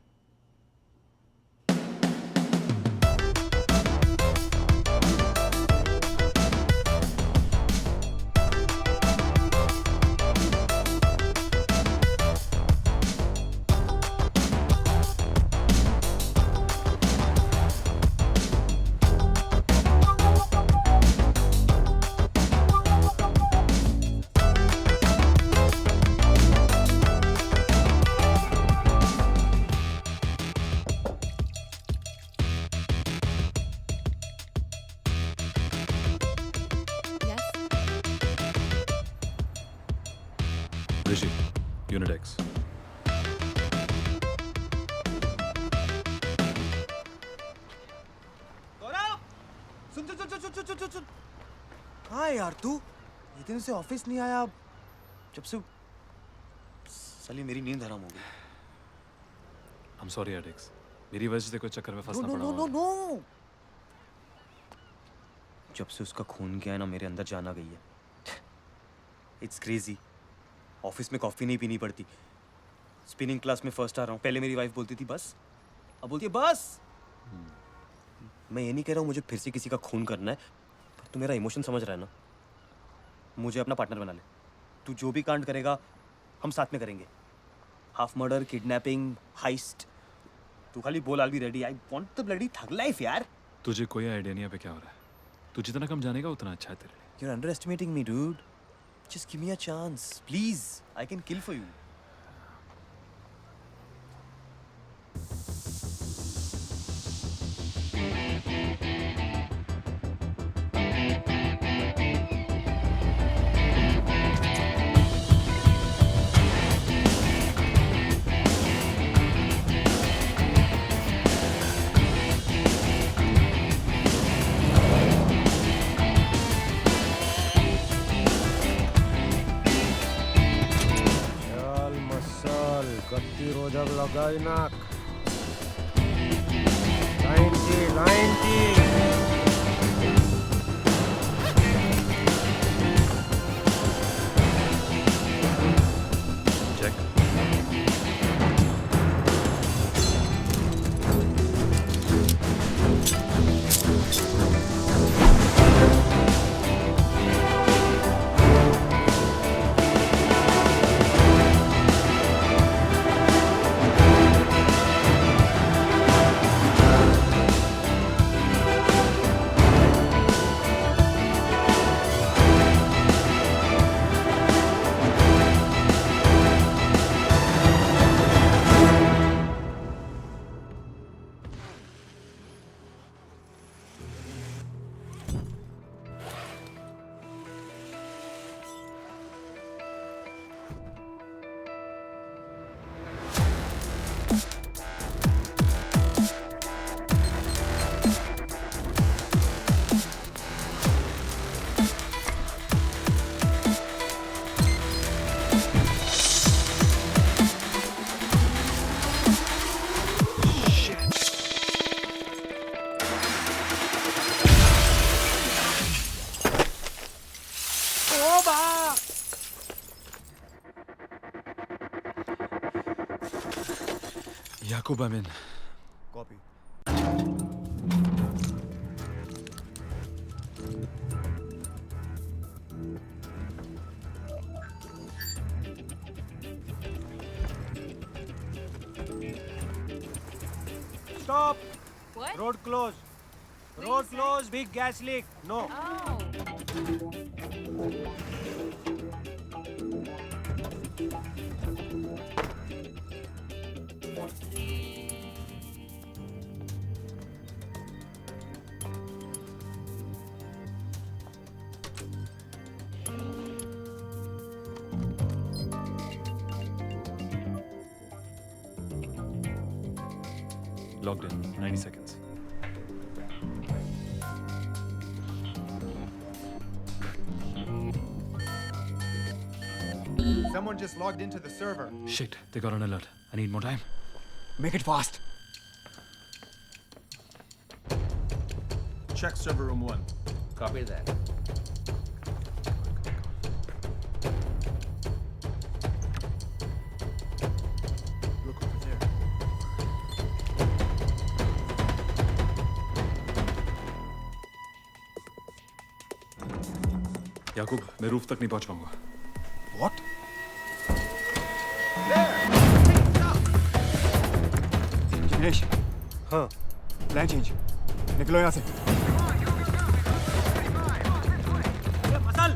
ऋषि, यूनिट एक्स। गौरव, सुन सुन सुन सुन सुन सुन सुन सुन। हाँ यार, तू ये दिन से ऑफिस नहीं आया। जब से साली मेरी नींद हराम हो गई। I'm sorry Alex, मेरी वजह से कोई चक्कर में फंसना पड़ा। नो। जब से उसका खून गया है ना, मेरे अंदर जान आ गई है। It's crazy. ऑफिस में कॉफी नहीं पीनी पड़ती। स्पिनिंग क्लास में फर्स्ट आ रहा हूँ। पहले मेरी वाइफ बोलती थी बस, अब बोलती है बस। मैं ये नहीं कह रहा हूँ मुझे फिर से किसी का खून करना है, पर तू मेरा इमोशन समझ रहा है ना। मुझे अपना पार्टनर बना ले। तू जो भी कांड करेगा हम साथ में करेंगे। Half murder, kidnapping, heist. तू खाली बोल, I be ready. I want the bloody thug life यार। तुझे कोई आइडिया नहीं है पे क्या हो रहा है। तू जितना कम जानेगा उतना अच्छा है तेरे लिए। You're underestimating me, dude. Just give me a chance, please. I can kill for you. चल मसल, गत्ती रोजक लगाई नाक। 90 check. Yakub, I'm in. Copy. Stop. What? Road closed. Road closed. Big gas leak. No. Oh. Logged in. 90 seconds. Someone just logged into the server. Shit, they got an alert. I need more time. Make it fast. Check server room 1. Copy that. Look over there. याकूब, मैं roof तक नहीं पहुंच पाऊंगा। What? Jignesh, हाँ, plan change. निकलो यहाँ से। Muscle,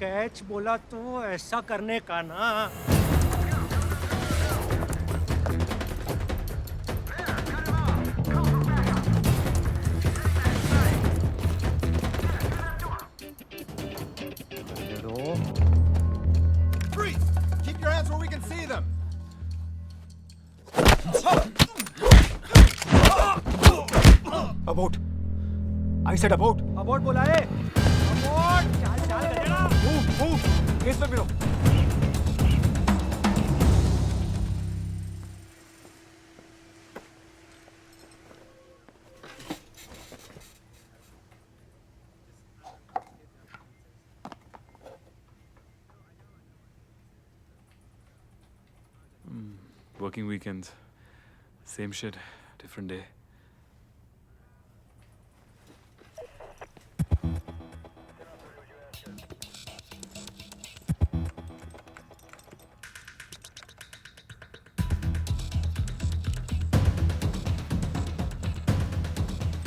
catch बोला तो ऐसा करने का ना। About I said about about बोला है अबॉट चाल चाल गजड़ा मूव केस में मिलो Working weekends. Same shit, different day.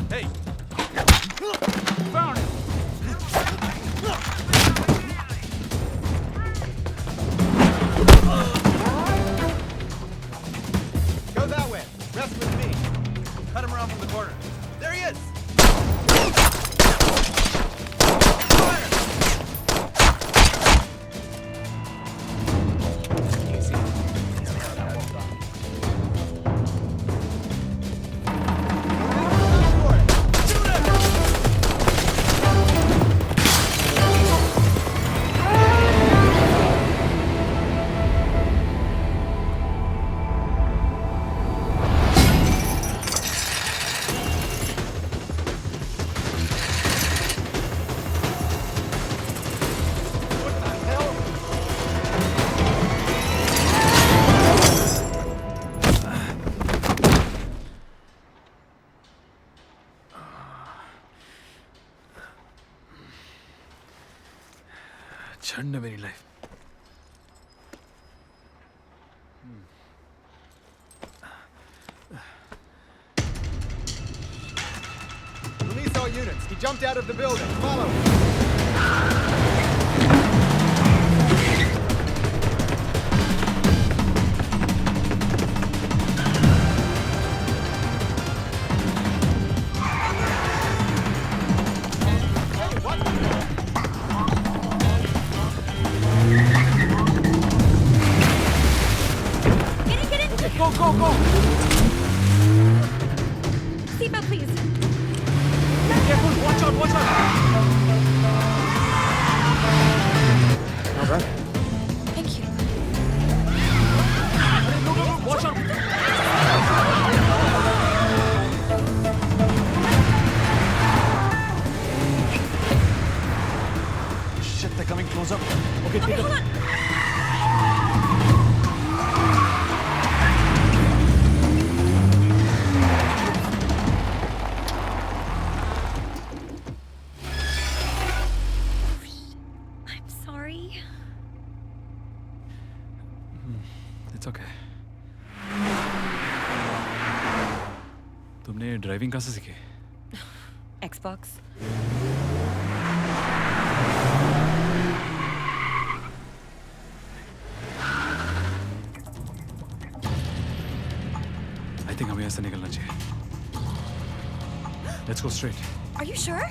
Hey! Found it! Go that way. Rest with me. Cut him around from the corner. There he is. झंड है मेरी life. Release all units. He jumped out of the building. Follow. Go, go, go! Seatbelt, please. Careful, watch out, watch out! Not bad. Thank you. Go, go, go, watch out! Shit, they're coming closer. Okay, take hold a... on. I'm sorry. It's okay. तुमने driving कहाँ से सीखी? Xbox. I think हमें ऐसे निकलना चाहिए. Let's go straight. Are you sure?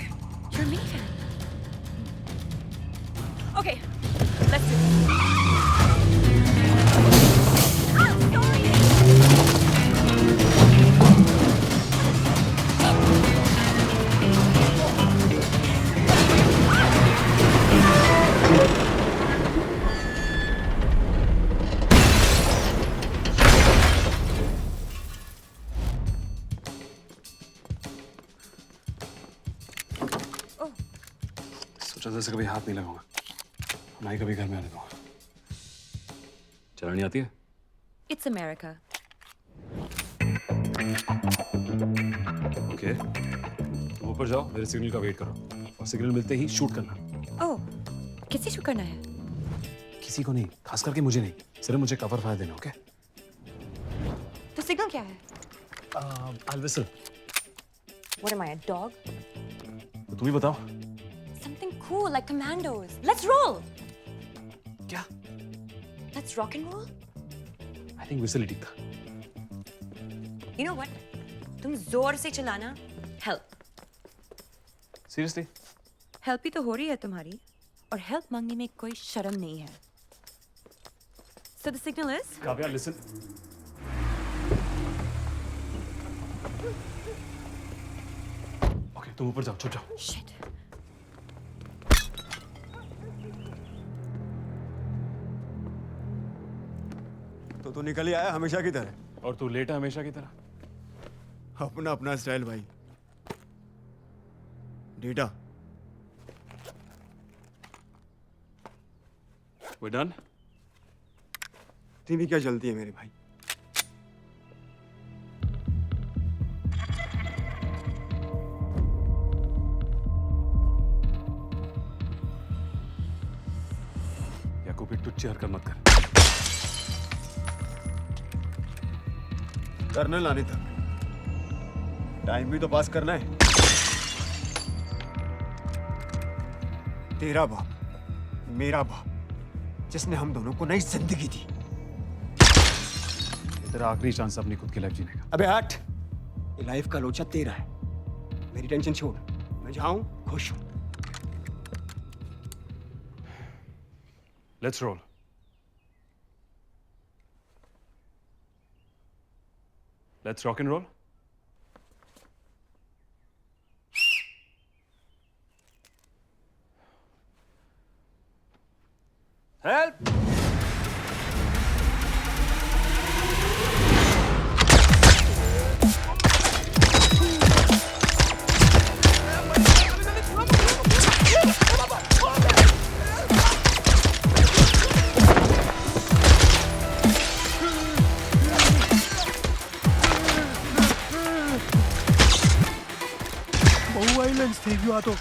You're a mini fan. Okay, let's do this. Ah, sorry! सोचा था से कभी हाथ नहीं लगाऊंगा. ना ही कभी घर में आने दूंगा. चलानी आती है? It's America. ओके. तुम ऊपर जाओ, मेरे सिग्नल का वेट करो. और सिग्नल मिलते ही शूट करना. Oh, किससे शूट करना है? किसी को नहीं, खास करके मुझे नहीं. सिर्फ मुझे कवर फायर देना, ओके? तो सिग्नल क्या है? I'll whistle. What am I, a dog? तो तुम ही बताओ. Something cool like commandos. Let's roll. क्या? Let's rock and roll. I think whistle ही ठीक था. You know what? तुम जोर से चलाना. Help. Seriously? Help ही तो हो रही है तुम्हारी. और help मांगने में कोई शर्म नहीं है. So the signal is? Kavya, listen. तुम ऊपर जाओ, चुप जाओ। Shit. तो तू निकल ही आया हमेशा की तरह। और तू लेट है हमेशा की तरह। अपना अपना स्टाइल भाई। Data We done? टीवी क्या जलती है मेरे भाई। याकूब, एक टुच्ची हरकत मत कर। कर्नल आने तक टाइम भी तो पास करना है। तेरा बाप, मेरा बाप, जिसने हम दोनों को नई जिंदगी दी। तेरा आखिरी चांस अपनी खुद की लाइफ जीने का। अबे हट, ये लाइफ का लोचा तेरा है। मेरी टेंशन छोड़, मैं जहाँ हूँ खुश हूँ। Let's roll. Let's rock and roll. Help! બહુ વાયલન્સ થઈ ગયો આ તો।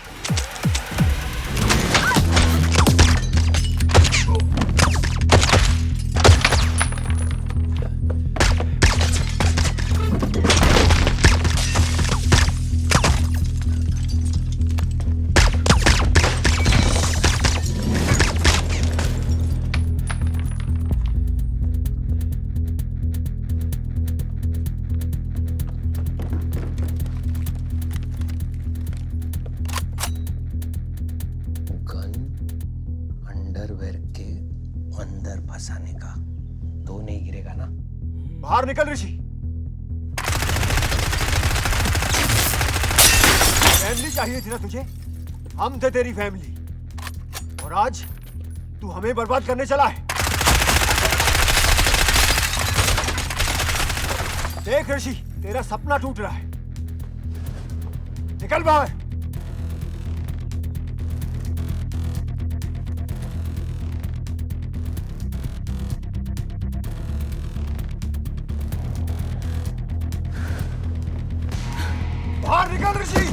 गन अंडरवेयर के अंदर फंसाने का तो नहीं गिरेगा ना। बाहर निकल ऋषि। फैमिली चाहिए थी ना तुझे, हम थे तेरी फैमिली, और आज तू हमें बर्बाद करने चला है। देख ऋषि, तेरा सपना टूट रहा है। निकल बाहर। बाहर निकल ऋषि,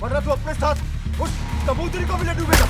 वरना तू अपने साथ उस कबूतरी को भी ले डूबेगा।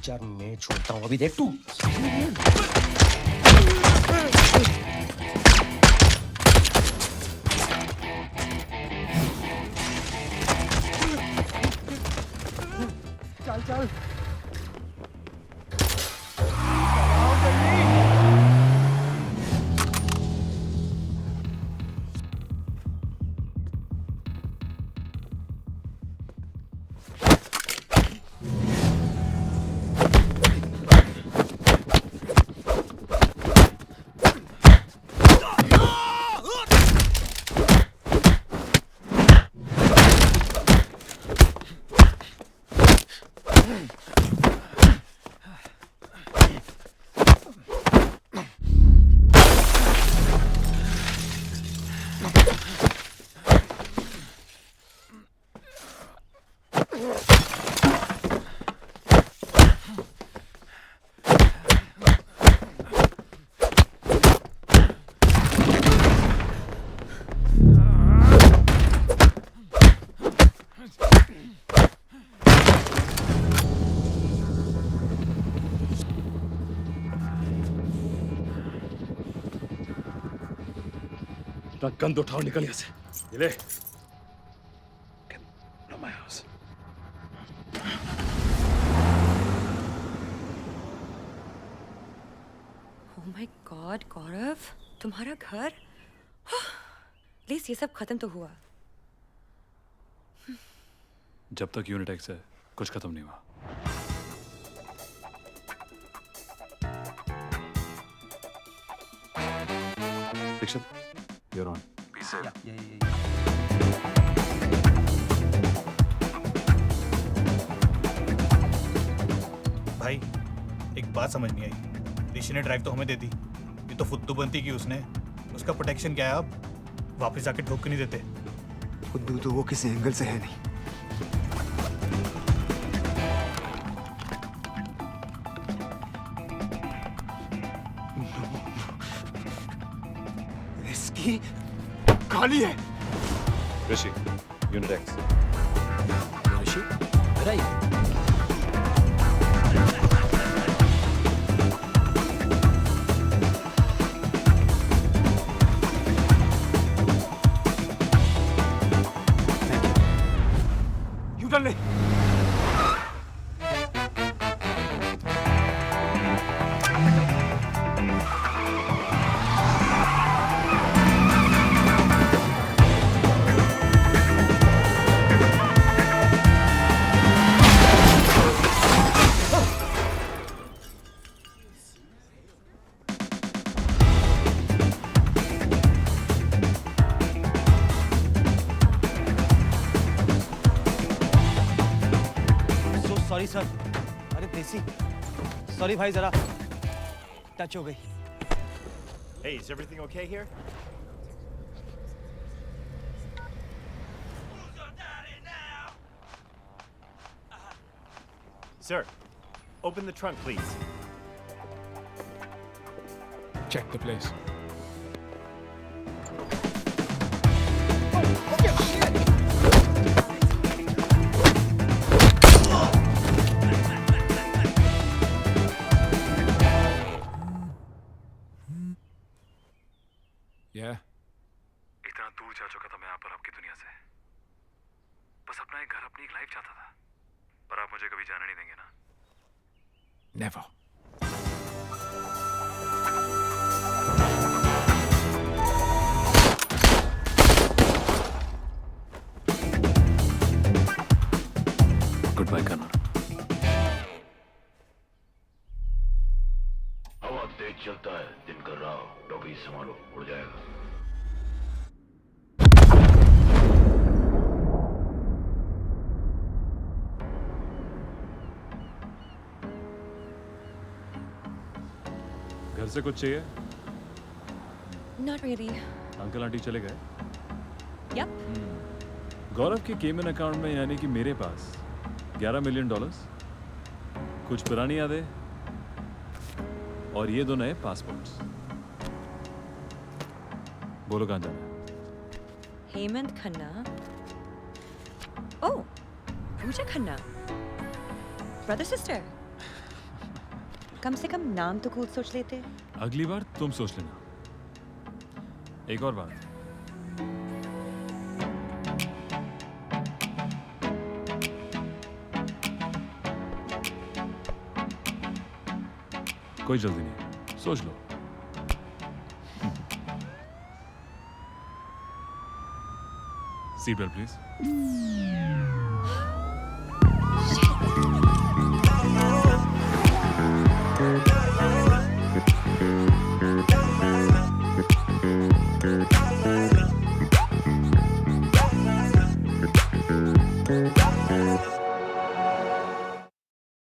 चार मैं छोड़ता हूँ, अभी देख तू। चल चल। अपना गंद उठाओ, निकल यहाँ से। ये ले। Not my house. Oh my God, गौरव, तुम्हारा घर? प्लीज ये सब खत्म तो हुआ। जब तक यूनिटेक्स है कुछ खत्म नहीं हुआ। Dixit, you're on. Be safe. भाई एक बात समझ नहीं आई, ऋषि ने ड्राइव तो हमें दे दी, ये तो फुद्दू बनती की उसने, उसका प्रोटेक्शन क्या है? अब वापस आके ठोक नहीं देते। फुद्दू तो वो किसी एंगल से है नहीं। इसकी खाली है। ऋषि, यूनिटेक्स। ऋषि, राइट। यूटर्न ले। Sorry sir. अरे देसी, सॉरी भाई, जरा टच हो गई। Hey, is everything okay here? Sir, open the trunk, please. Check the place. Yeah. इतना दूर जा चुका था मैं यहाँ पर आपकी दुनिया से। बस अपना एक घर, अपनी एक लाइफ चाहता था। पर आप मुझे कभी जाने नहीं देंगे ना? Never. Goodbye, Connor. हवा तेज चलता है, दिन कर रहा हो, डॉगी संभालो, उड़ जाएगा। घर से कुछ चाहिए? Not really. अंकल आंटी चले गए? Yep. गौरव के केमन अकाउंट में, यानी कि मेरे पास $11 मिलियन, कुछ पुरानी यादें और ये 2 नए पासपोर्ट्स। बोलो कहाँ जाना है? Hemant Khanna. Oh, Pooja Khanna. Brother sister. कम से कम नाम तो कूल सोच लेते। अगली बार तुम सोच लेना। एक और बात, कोई जल्दी नहीं, सोच लो। Seat belt please.